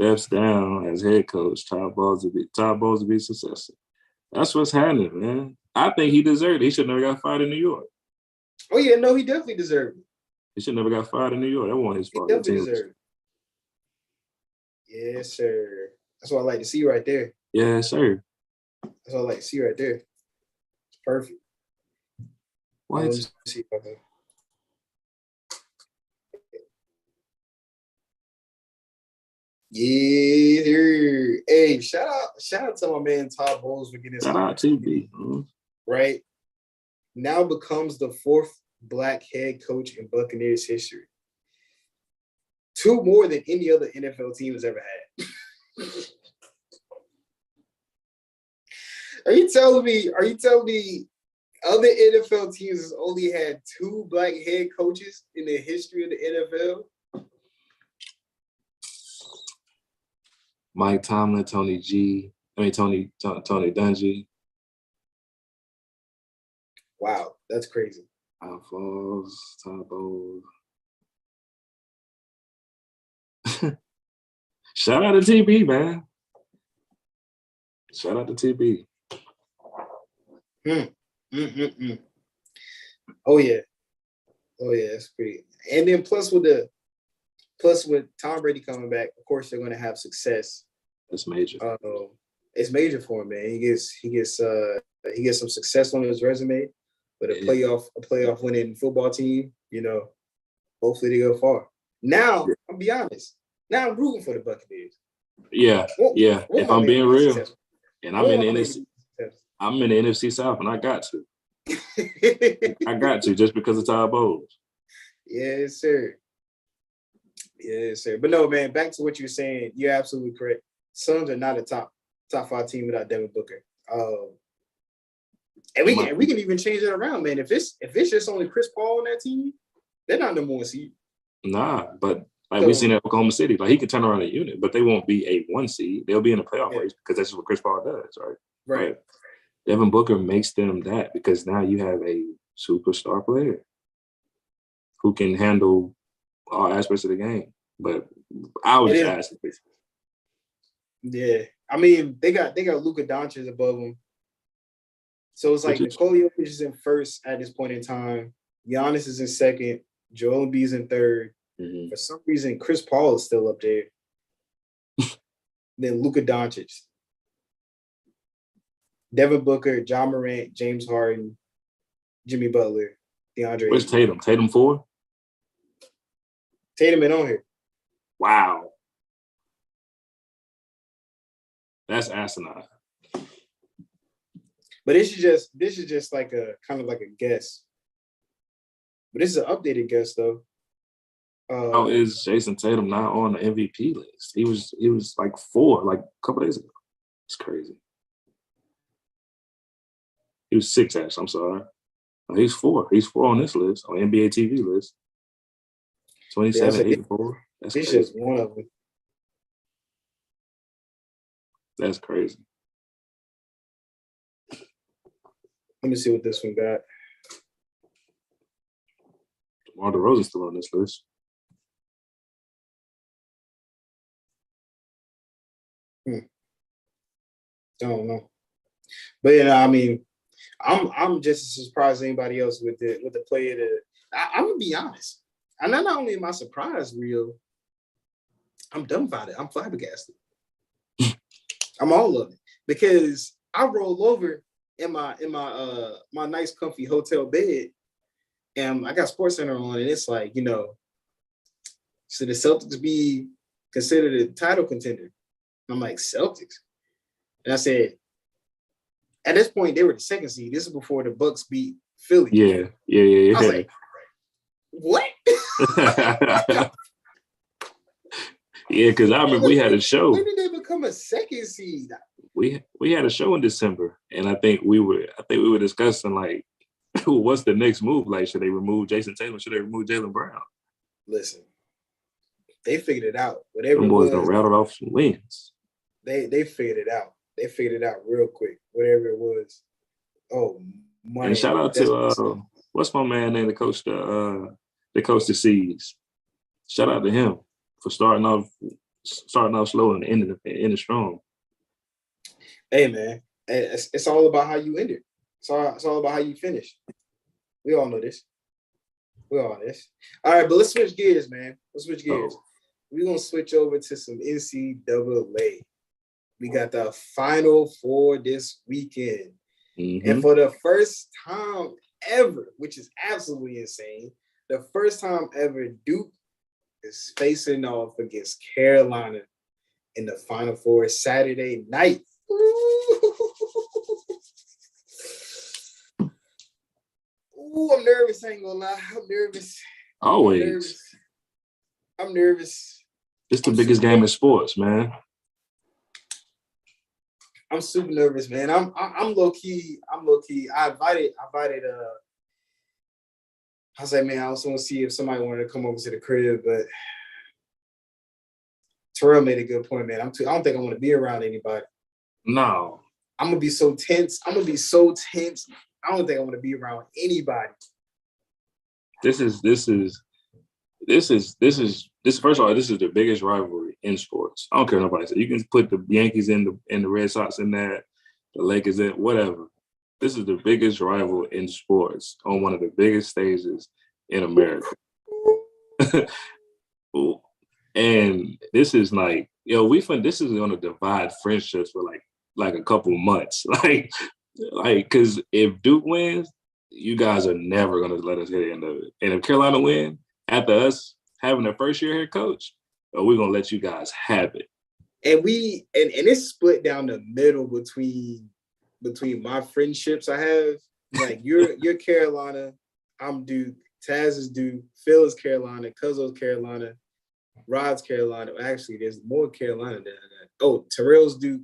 Steps down as head coach. Todd Bowles will be successful. That's what's happening, man. I think he deserved it. He should never got fired in New York. Oh, yeah, no, he definitely deserved it. He should never got fired in New York. That wasn't his fault. He definitely deserved it. Yes, sir. That's what I like to see right there. Yes, sir. That's what I like to see right there. It's perfect. What? Let me see. Okay. Yeah. Hey, shout out to my man Todd Bowles for getting his shout out TB. Right. Now becomes the 4th Black head coach in Buccaneers history. 2 more than any other NFL team has ever had. Are you telling me other NFL teams has only had 2 Black head coaches in the history of the NFL? Mike Tomlin, Tony Dungy. Wow, that's crazy. Alphonse, Tabo. Shout out to TB, man. Shout out to TB. Oh yeah, that's pretty. And then plus with Tom Brady coming back, of course they're going to have success. That's major. It's major for him, man. He gets some success on his resume, but a playoff winning football team. You know, hopefully they go far. Now, I'll be honest. Now I'm rooting for the Buccaneers. Yeah. If I'm being real, and I'm in the NFC South, and I got to. I got to just because of Todd Bowles. Yes, sir. But no, man, back to what you're saying. You're absolutely correct. Suns are not a top 5 team without Devin Booker. And we can even change it around, man. If it's just only Chris Paul on that team, they're not number 1 seed. Nah, but we've seen at Oklahoma City, he can turn around a unit, but they won't be a 1 seed. They'll be in a playoff race because that's what Chris Paul does, right? Right. But Devin Booker makes them that because now you have a superstar player who can handle all aspects of the game. But I was just asking. Yeah. I mean, they got Luka Doncic above them. So it's like Nikola Jokic is in first at this point in time. Giannis is in second. Joel Embiid is in third. Mm-hmm. For some reason, Chris Paul is still up there. Then Luka Doncic. Devin Booker, John Morant, James Harden, Jimmy Butler, DeAndre. Where's Tatum? Tatum 4? Tatum ain't on here. Wow. That's asinine. But this is just like a kind of like a guess. But this is an updated guess though. How is Jason Tatum not on the MVP list? He was like 4 like a couple days ago. It's crazy. He was 6 actually. I'm sorry. No, he's 4. He's 4 on this list on NBA TV list. 27, 84. That's crazy. It's just one of them. That's crazy. Let me see what this one got. DeMar DeRozan's still on this list. I don't know, but I mean, I'm just as surprised as anybody else with the player that I'm gonna be honest. And not only am I surprised, Rio, I'm dumbfounded. I'm flabbergasted. I'm all of it because I roll over in my nice comfy hotel bed, and I got SportsCenter on, and it's like, should the Celtics be considered a title contender? I'm like, Celtics? And I said, at this point, they were the 2nd seed. This is before the Bucks beat Philly. Yeah. I was like, what? Yeah, because I remember we had a show. When did they become a 2nd seed? We had a show in December, and I think we were discussing like, what's the next move? Like, should they remove Jason Tatum? Should they remove Jaylen Brown? Listen, they figured it out. Whatever them boys done rattled off some wins. They figured it out. They figured it out real quick. Whatever it was. Oh, money. And shout out to what's my man name? The coach the Seas. Shout out to him for starting off slow and ending strong. Hey man, it's all about how you end it. It's all about how you finish. We all know this. All right, but let's switch gears, man. We're gonna switch over to some NCAA. We got the Final Four this weekend. Mm-hmm. And for the first time ever, which is absolutely insane, the first time ever, Duke is facing off against Carolina in the Final Four Saturday night. Ooh, I'm nervous. I ain't gonna lie. I'm nervous. Always. I'm nervous. It's the biggest game in sports, man. I'm super nervous, man. I'm low key. I invited. I was like, man, I also want to see if somebody wanted to come over to the crib, but Terrell made a good point, man. I don't think I want to be around anybody. No. I'm gonna be so tense. I don't think I want to be around anybody. This is first of all, this is the biggest rivalry in sports. I don't care what nobody says. You can put the Yankees in the Red Sox in that, the Lakers in whatever. This is the biggest rival in sports on one of the biggest stages in America. And this is like, this is gonna divide friendships for like a couple months. Like because if Duke wins, you guys are never gonna let us hit the end of it. And if Carolina win, after us having their first year head coach, we're gonna let you guys have it. And it's split down the middle between my friendships I have. Like you're Carolina, I'm Duke, Taz is Duke, Phil is Carolina, Cuzzo's Carolina, Rod's Carolina. Actually, there's more Carolina than that. Oh, Terrell's Duke.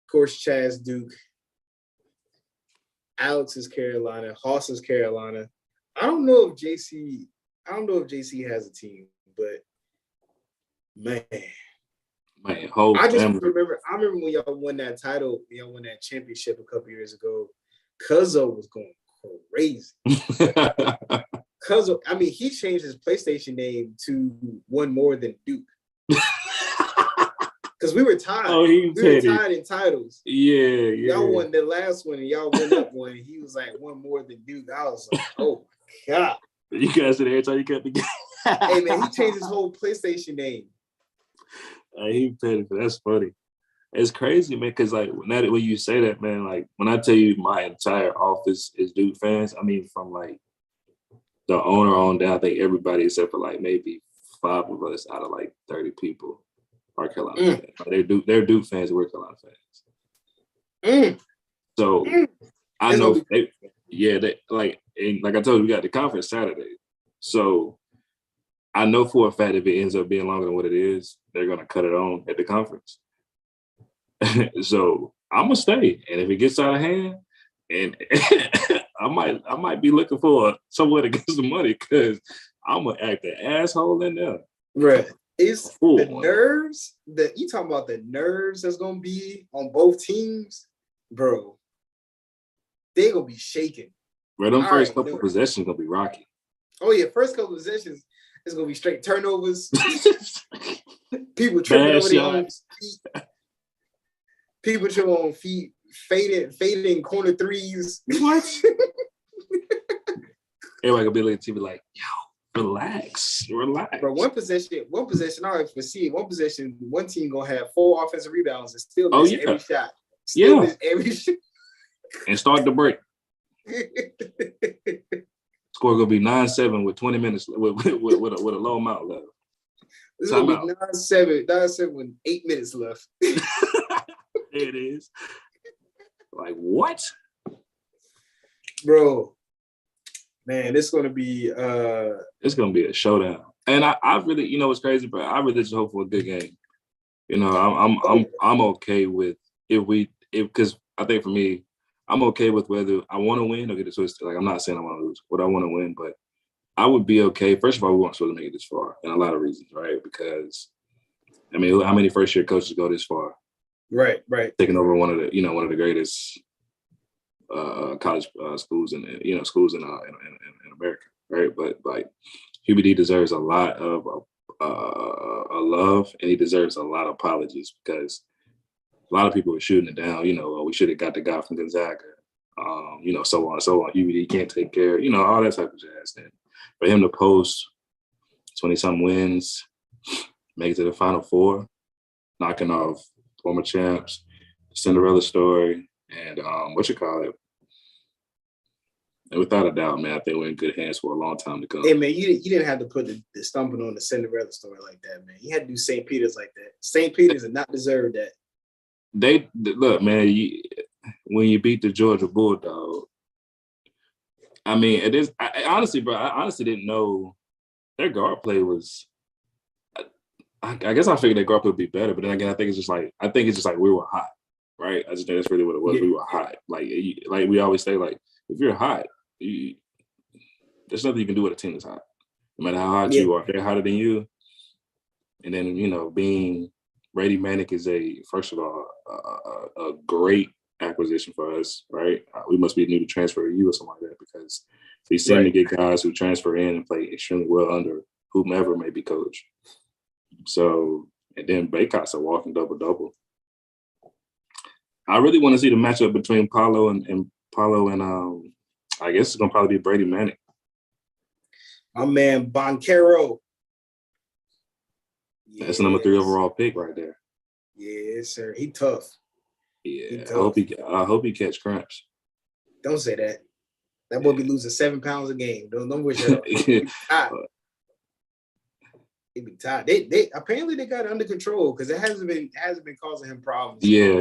Of course, Chaz Duke. Alex is Carolina. Hoss is Carolina. I don't know if JC has a team, but man, I remember when y'all won that title, y'all won that championship a couple years ago. Cuzzo was going crazy. Cuzzo, I mean, he changed his PlayStation name to one more than Duke. Because we were tied. Oh, we were tied in titles. Yeah. Y'all won the last one and y'all went up one. And he was like one more than Duke. I was like, oh my God. You guys said every time you cut the game. Hey man, he changed his whole PlayStation name. He petty, but that's funny. It's crazy, man, because like when you say that, man, like when I tell you my entire office is Duke fans, I mean from like the owner on down, I think everybody except for like maybe 5 of us out of like 30 people are Carolina fans. Like, they're Duke fans, we're Carolina fans. So I know they like I told you, we got the conference Saturday. So I know for a fact if it ends up being longer than what it is, they're gonna cut it on at the conference. So I'm gonna stay. And if it gets out of hand, and I might be looking for somewhere to get some money because I'm gonna act an asshole in there. Right. It's the nerves that you talking about, the nerves that's gonna be on both teams, bro. They gonna be shaking. Bro, them first couple possessions gonna be rocky. Oh yeah, first couple possessions, it's gonna be straight turnovers. People tripping over their own feet. People tripping on feet, fading corner threes. What? Everybody gonna be looking at TV like, yo, relax. Bro, one possession, I already foresee. One possession, one team gonna have 4 offensive rebounds and still miss every shot. Miss every shot. And start the break. Score gonna be 9-7 with 20 minutes with a low amount left. It's gonna be 9-7 with 8 minutes left. There it is. Like what? Bro. Man, it's gonna be a showdown. And I really, you know what's crazy, bro? I really just hope for a good game. You know, I'm okay with because I think for me, I'm okay with whether I want to win or get it twisted. Like I'm not saying I want to lose, but I want to win. But I would be okay. First of all, we weren't supposed to make it this far, and a lot of reasons, right? Because I mean, how many first year coaches go this far? Right. Taking over one of the greatest college schools in America, right? But like QBD deserves a lot of love, and he deserves a lot of apologies because a lot of people were shooting it down. You know, we should have got the guy from Gonzaga. So on and so on. QBD can't take care. You know, all that type of jazz. And for him to post 20-something wins, make it to the Final Four, knocking off former champs, Cinderella story, and and without a doubt, man, I think we're in good hands for a long time to come. Hey, man, you didn't have to put the stumping on the Cinderella story like that, man. You had to do St. Peter's like that. St. Peter's did not deserve that. They look, man. When you beat the Georgia Bulldog, I mean, it is. I honestly didn't know their guard play was. I guess I figured their guard play would be better, but then again, I think it's just like we were hot, right? I just think that's really what it was. Yeah. We were hot, like we always say, like if you're hot, there's nothing you can do with a team that's hot. No matter how hot you are, they're hotter than you. And then, being Brady Manic is first of all, a great acquisition for us, right? We must be new to transfer to you or something like that because we seem to get guys who transfer in and play extremely well under whomever may be coach. So, and then Baycott's a walking double-double. I really want to see the matchup between Paulo and I guess it's gonna probably be Brady Manic. My man Boncaro. That's the number 3 overall pick right there. Yes, sir. He tough. Yeah, he tough. I hope he catch cramps. Don't say that. That boy be losing 7 pounds a game. Don't wish that on. He be tired. They apparently they got it under control because it hasn't been causing him problems. Yeah.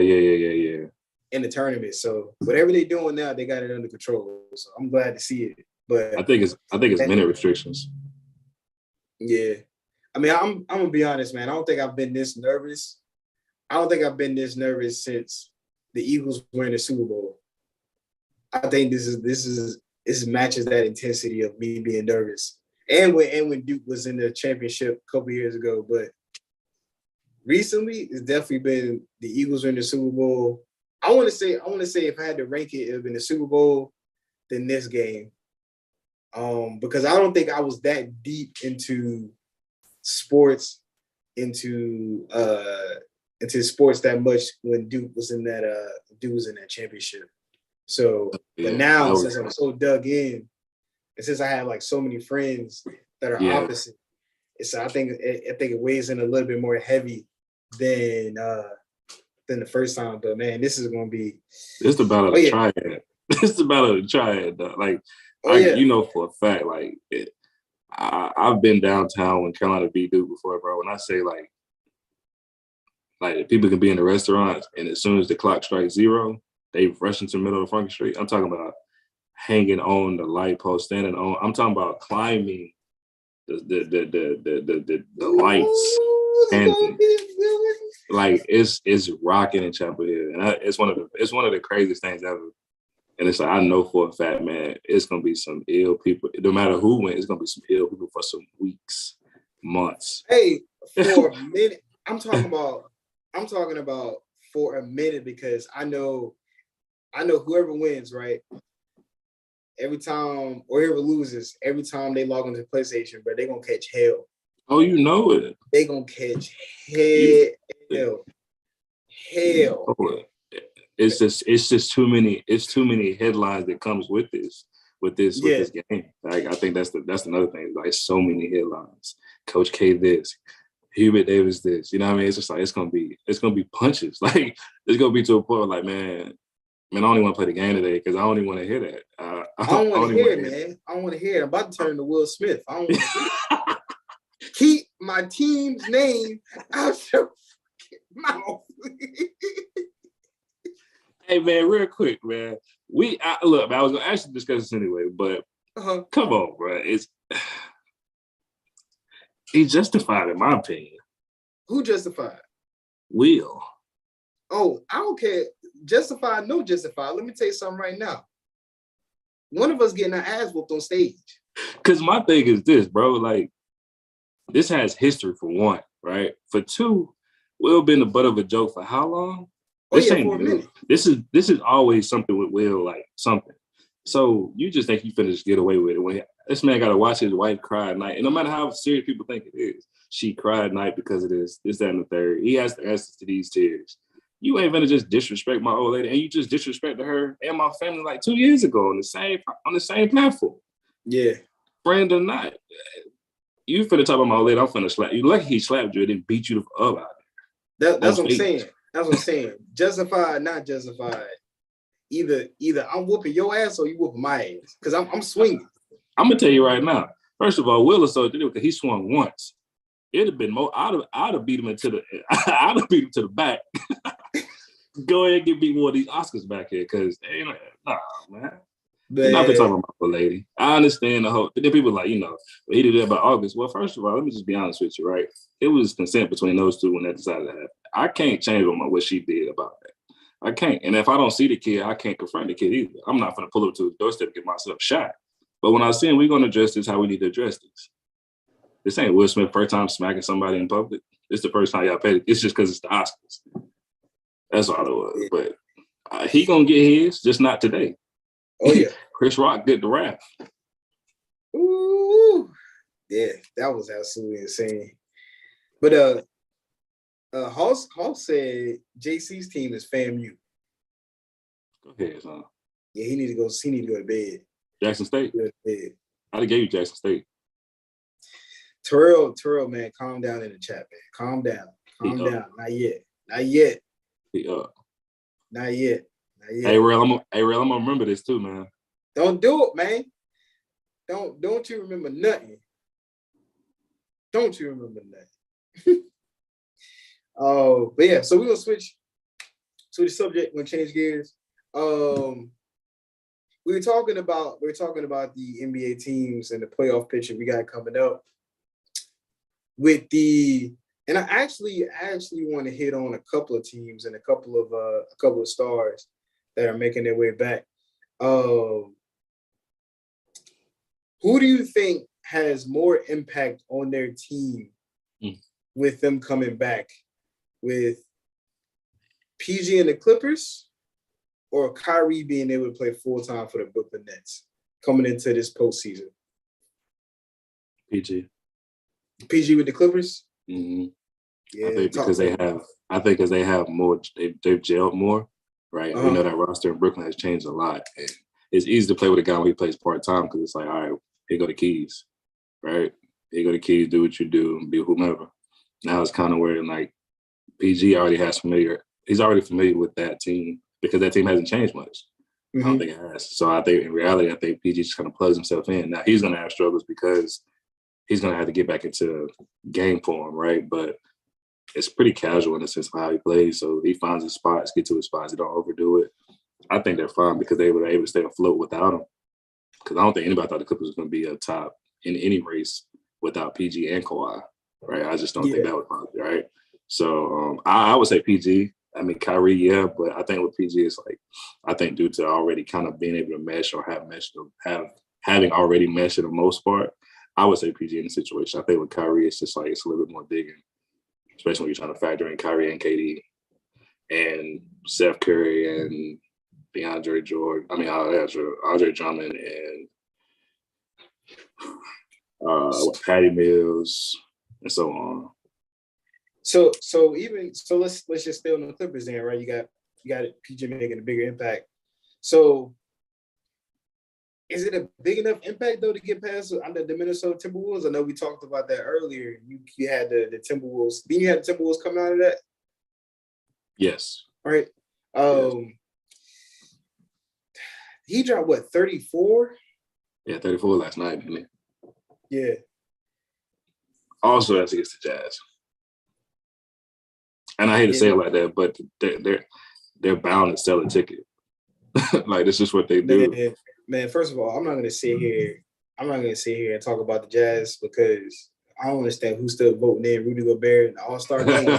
In the tournament. So whatever they're doing now, they got it under control. So I'm glad to see it. But I think it's minute restrictions. Yeah. I mean, I'm gonna be honest, man. I don't think I've been this nervous. I don't think I've been this nervous since the Eagles were in the Super Bowl. I think this matches that intensity of me being nervous. And when Duke was in the championship a couple years ago, but recently it's definitely been the Eagles were in the Super Bowl. I want to say if I had to rank it, it would have been the Super Bowl, then this game. Because I don't think I was that deep into sports, into sports that much when Duke was in that championship. So, but now since I'm so dug in, and since I have like so many friends that are opposite, so I think it weighs in a little bit more heavy than the first time. But man, this is gonna be. It's the battle of the triad. It's the battle of the triad. Like, for a fact, like I've been downtown when Carolina beat Duke before, bro. When I say like people can be in the restaurants, and as soon as the clock strikes 0, they rush into the middle of Franklin Street. I'm talking about hanging on the light post, standing on. I'm talking about climbing the lights, and like it's rocking in Chapel Hill, and it's one of the craziest things ever. And it's like I know for a fact, man, it's gonna be some ill people. No matter who wins, it's gonna be some ill people for some weeks, months. Hey, for a minute, I'm talking about for a minute because I know whoever wins, right? Every time, or whoever loses, every time they log into PlayStation, but they're gonna catch hell. Oh, you know it. They gonna catch hell. It's just too many headlines that comes with this game. Like I think that's another thing. Like so many headlines. Coach K this, Hubert Davis this. You know what I mean? It's just like it's gonna be punches. Like it's gonna be to a point where like, man, I don't even want to play the game today because I don't even want to hear that. I don't want to hear it, man. I don't want to hear it. I'm about to turn to Will Smith. I don't want to hear it. Keep my team's name out your mouth. Hey, man, real quick, man. Look, man, I was going to actually discuss this anyway, but come on, bro. He's justified, in my opinion. Who justified? Will. Oh, I don't care. Justified, no justified. Let me tell you something right now. One of us getting our ass whooped on stage. Because my thing is this, bro. Like, this has history for one, right? For two, Will been the butt of a joke for how long? This ain't for a minute. This is always something with Will, like something. So you just think you finna just get away with it when this man got to watch his wife cry at night, and no matter how serious people think it is, she cried at night because of this, that, and the third. He has to answer to these tears. You ain't gonna just disrespect my old lady, and you just disrespected her and my family like 2 years ago on the same platform. Yeah, friend or not, you finna talk about my old lady. I'm finna slap you. Lucky he slapped you and didn't beat you up out there. That's what I'm saying. That's what I'm saying. Justified, not justified. Either I'm whooping your ass or you whooping my ass because I'm swinging. I'm gonna tell you right now. First of all, Will is so because he swung once. It'd have been more. I'd have beat him to the back. Go ahead and get beat one of these Oscars back here, because nah, man. You're not been talking about the lady. I understand the whole. Then people like, he did it by August. Well, first of all, let me just be honest with you, right? It was consent between those two when that decided to happen. I can't change what she did about that. I can't. And if I don't see the kid, I can't confront the kid either. I'm not going to pull up to his doorstep and get myself shot. But when I see him, we're going to address this how we need to address this. This ain't Will Smith first time smacking somebody in public. It's the first time y'all paid it. It's just because it's the Oscars. That's all it was. But he gonna get his, just not today. Oh yeah, Chris Rock did the rap. Ooh, yeah, that was absolutely insane. But Hoss said JC's team is FAMU. Go ahead, son. Yeah, he need to go to bed. Jackson State. Go to bed. I'd have gave you Jackson State. Terrell, man, calm down in the chat, man. Calm down. Not yet. Not yet. Hey, Real, I'm gonna remember this too, man. Don't do it, man. Don't you remember nothing. Don't you remember nothing. But yeah, so we're gonna switch the subject. We're gonna change gears. We were talking about the NBA teams and the playoff picture we got coming up. And I actually want to hit on a couple of teams and a couple of stars that are making their way back. Who do you think has more impact on their team with them coming back? With PG and the Clippers, or Kyrie being able to play full time for the Brooklyn Nets coming into this postseason? PG with the Clippers. Mm-hmm. Yeah, I think because they have more, they've gelled more, right? We know that roster in Brooklyn has changed a lot. And it's easy to play with a guy when he plays part time because it's like, all right, here go the keys, right? Here go the keys, do what you do, be whomever. Now it's kind of where like PG already has he's already familiar with that team because that team hasn't changed much. I don't think it has. So I think in reality, PG just kind of plugs himself in. Now he's going to have struggles because he's going to have to get back into game form, right? But it's pretty casual in the sense of how he plays. So he finds his spots, get to his spots. He don't overdo it. I think they're fine because they were able to stay afloat without him. Because I don't think anybody thought the Clippers was going to be up top in any race without PG and Kawhi, right? I just don't think that was possible, right? So I would say PG. I mean, Kyrie, yeah, but I think with PG, it's like, I think due to already kind of being able to mesh or having already meshed for the most part, I would say PG in the situation. I think with Kyrie, it's just like, it's a little bit more digging, especially when you're trying to factor in Kyrie and KD and Steph Curry and Andre Drummond and Patty Mills and so on. So let's just stay on the Clippers then, right? You got PG making a bigger impact. So is it a big enough impact though to get past the Minnesota Timberwolves? I know we talked about that earlier. You had the Timberwolves. Then you had the Timberwolves coming out of that. Yes. Right. Yes. He dropped what, 34? Yeah, 34 last night, didn't he? Yeah. Also as against the Jazz. And I hate to say it like that, but they're bound to sell a ticket. Like, this is what they do. Man, first of all, I'm not gonna sit here and talk about the Jazz because I don't understand who's still voting in Rudy Gobert in the All-Star game.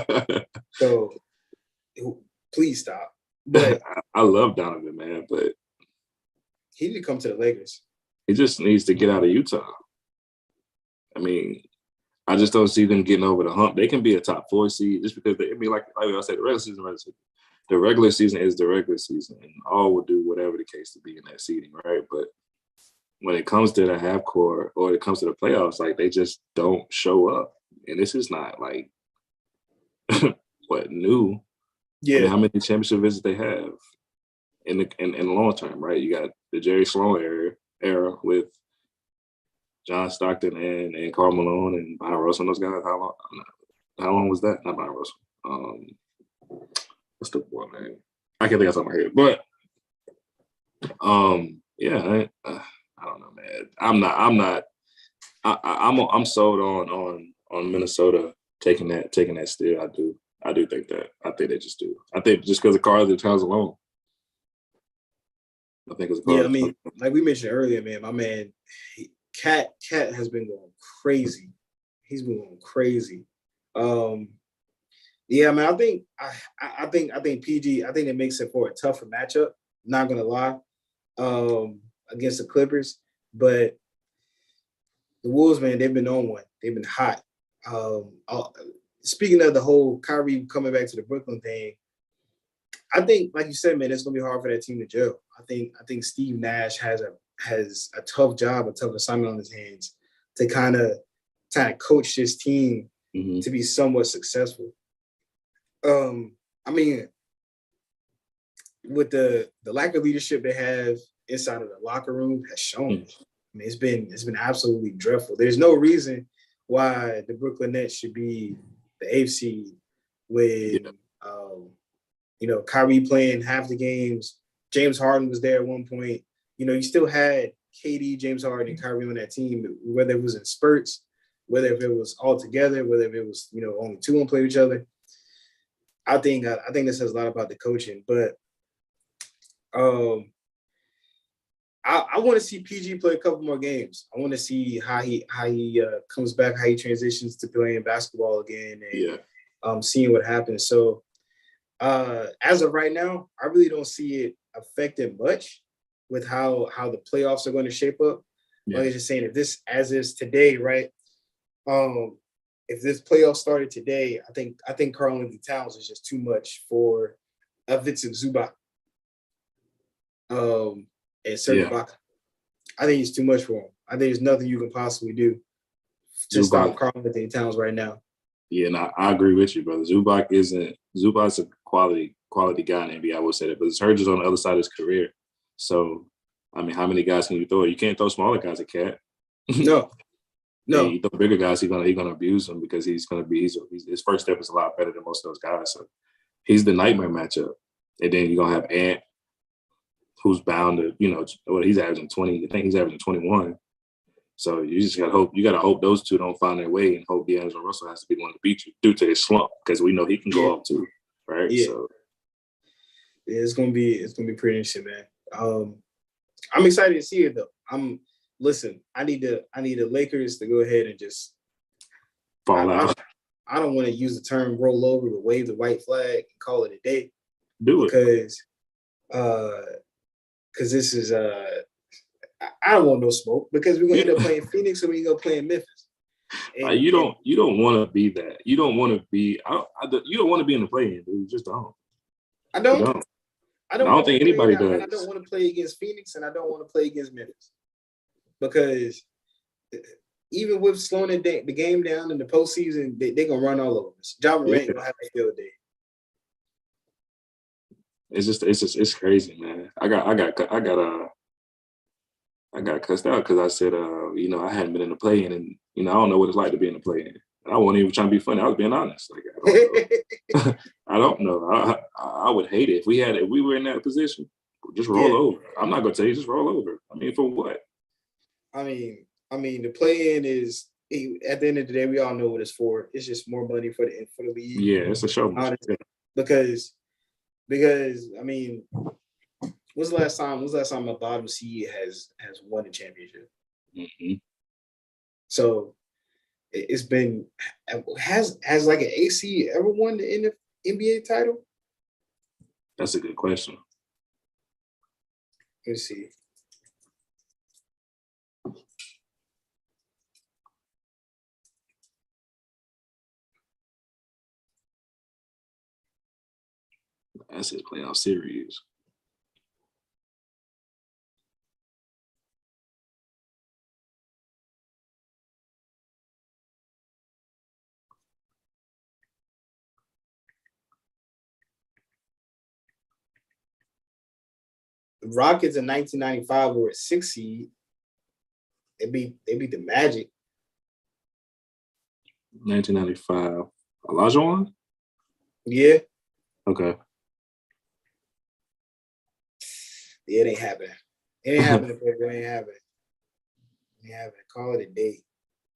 So please stop. But I love Donovan, man, but he need to come to the Lakers. He just needs to get out of Utah. I mean, I just don't see them getting over the hump. They can be a top 4 seed just because like I said, the regular season. The regular season is the regular season, and all will do whatever the case to be in that seeding, right? But when it comes to the half court or it comes to the playoffs, like, they just don't show up. And this is not like new. Yeah. I mean, how many championship visits they have in the long term, right? You got the Jerry Sloan era with John Stockton and Karl Malone and Byron Russell and those guys. How long was that? Not Byron Russell. What's the boy name? I can't think of something here. But yeah, I don't know, man. I'm sold on Minnesota taking that still. I do think that. I think they just do. I think just because of Karl Towns alone. I think it's I mean, like we mentioned earlier, man, my man Cat has been going crazy. He's been going crazy. Yeah, man, I think PG, I think it makes it for a tougher matchup, not gonna lie, against the Clippers. But the Wolves, man, they've been on one. They've been hot. Speaking of the whole Kyrie coming back to the Brooklyn thing, I think, like you said, man, it's gonna be hard for that team to gel. I think Steve Nash has a tough job, a tough assignment on his hands to kind of coach this team to be somewhat successful. I mean, with the lack of leadership they have inside of the locker room has shown. I mean, it's been absolutely dreadful. There's no reason why the Brooklyn Nets should be the eighth seed with Kyrie playing half the games. James Harden was there at one point. You still had KD, James Harden, and Kyrie on that team, whether it was in spurts, whether if it was all together, whether if it was only two of them play with each other. I think this says a lot about the coaching, but I want to see PG play a couple more games. I want to see how he comes back, how he transitions to playing basketball again, and seeing what happens. So as of right now, I really don't see it affecting much with how the playoffs are going to shape up. Like I was just saying, if this as is today, right? If this playoff started today, I think Karl-Anthony Towns is just too much for Vincent Zubac. And Serge Ibaka. I think it's too much for him. I think there's nothing you can possibly do to stop Karl-Anthony Towns right now. Yeah, and I agree with you, brother. Zubac's a quality guy in the NBA, I will say that, but Serge is on the other side of his career. So, I mean, how many guys can you throw? You can't throw smaller guys at Cat. No. Yeah, you throw bigger guys, he's gonna abuse them because his first step is a lot better than most of those guys. So he's the nightmare matchup. And then you're gonna have Ant, who's bound to, he's averaging 20. I think he's averaging 21. So you just gotta hope those two don't find their way, and hope D'Angelo Russell has to be the one to beat you due to his slump, because we know he can go off too, right? Yeah. So it's gonna be pretty interesting, man. I'm excited to see it though. I need the Lakers to go ahead and just fall out. I don't want to use the term roll over, but wave the white flag and call it a day. Because this is I don't want no smoke, because we're gonna end up playing Phoenix and we're gonna play in Memphis. And, you don't want to be that. You don't want to be. You don't want to be in the play-in, dude. You just don't. I don't. I don't think anybody does. And I don't want to play against Phoenix, and I don't want to play against Memphis, because even with slowing the game down in the postseason, they're gonna run all over us. Ja Morant gonna have a field day. It's crazy, man. I got cussed out because I said, I hadn't been in the play-in, and I don't know what it's like to be in the play-in. I wasn't even trying to be funny. I was being honest. Like, I don't know. I don't know. I would hate it if we were in that position. Just roll over. I'm not gonna tell you just roll over. I mean, for what? I mean, the play-in is, at the end of the day, we all know what it's for. It's just more money for the league. Yeah, it's a show. Because I mean, when's the last time a bottom seed has won a championship? Mm-hmm. So it's been, has like an AC ever won the NBA title? That's a good question. Let's see. That's his playoff series. The Rockets in 1995 were a 6 seed. They beat the Magic. 1995. Olajuwon? Yeah. Okay. Yeah, it ain't happening. It ain't happening, baby. It ain't happening. It ain't happening. Call it a day.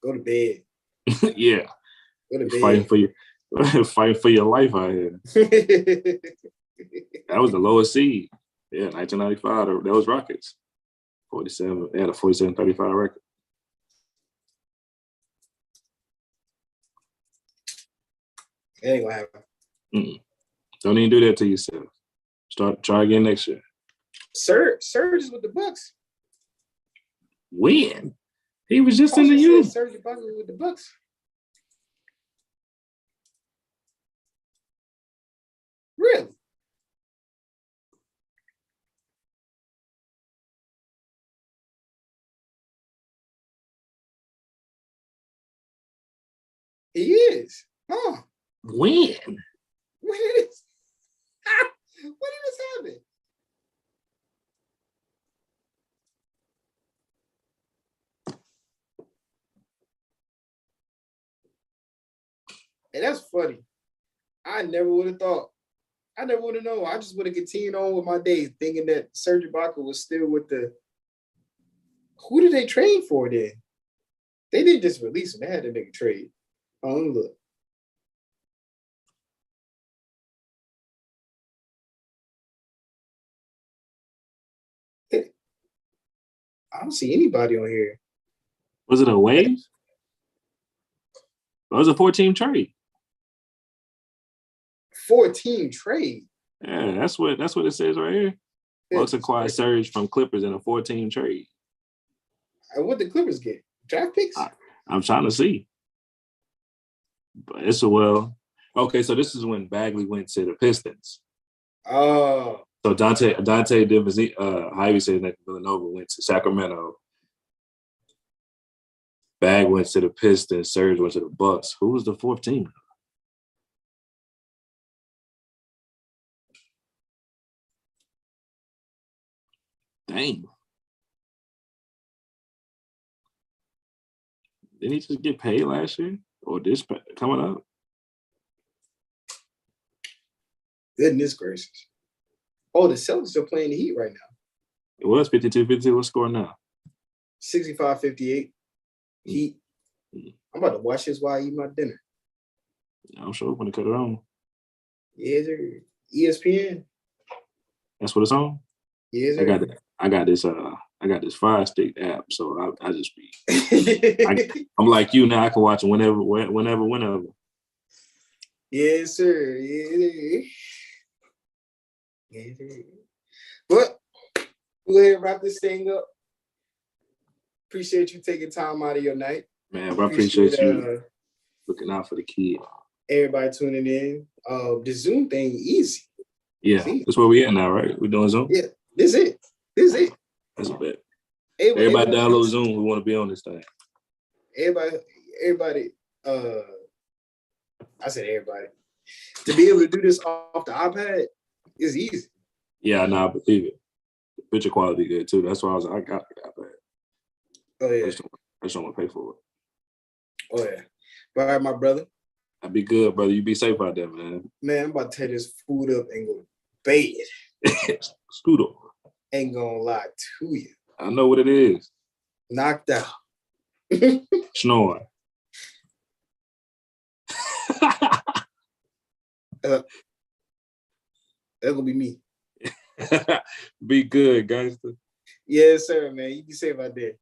Go to bed. Yeah. Go to bed. Fighting for your life out here. That was the lowest seed. Yeah, 1995. That was Rockets. 47. They had a 47-35 record. It ain't gonna happen. Don't even do that to yourself. Try again next year. Surge is with the Bucks. When? He was just in the U. U. Serge Ibaka with the Bucks. Really? He is. Huh? When? When did this? When did this happen? And that's funny. I never would have thought. I never would have known. I just would have continued on with my days thinking that Serge Ibaka was still with the. Who did they trade for then? They didn't just release him. They had to make a trade. Oh, look. I don't see anybody on here. Was it a wave? It was a 4-team trade. 4-team trade. Yeah, that's what it says right here. Bucks acquired Serge from Clippers in a 4-team trade. And what the Clippers get? Draft picks? I'm trying to see. But it's okay, so this is when Bagley went to the Pistons. Oh. So Dante DiVincenzo, Ivy said that Villanova went to Sacramento. Bag went to the Pistons. Serge went to the Bucks. Who was the 4th team? Dang. Didn't he just get paid last year? Or this coming up? Goodness gracious. Oh, the Celtics are playing the Heat right now. It was 52-52. What's score now? 65-58. Heat. I'm about to watch this while I eat my dinner. I'm sure I'm going to cut it on. Yeah, sir. ESPN. That's what it's on? Yeah, sir. I got this Fire Stick app, so I just be. I'm like you now. I can watch it whenever. Yes, sir. Yeah. Yeah. But go ahead and wrap this thing up. Appreciate you taking time out of your night. Man, but I appreciate you looking out for the kid. Everybody tuning in. The Zoom thing easy. Yeah, that's where we at now, right? We're doing Zoom. Yeah, this is it. That's a bet. Everybody download Zoom. We want to be on this thing. Everybody. I said everybody. To be able to do this off the iPad is easy. Yeah, I believe it. The picture quality good too. That's why I got the iPad. Oh yeah. I just don't want to pay for it. Oh yeah. But all right, my brother. I'll be good, brother. You be safe out there, man. Man, I'm about to tear this food up and go to bed. Scoot over. Ain't gonna lie to you. I know what it is. Knocked out. Snoring. That's gonna be me. Be good, gangster. Yes, sir, man. You be safe out there.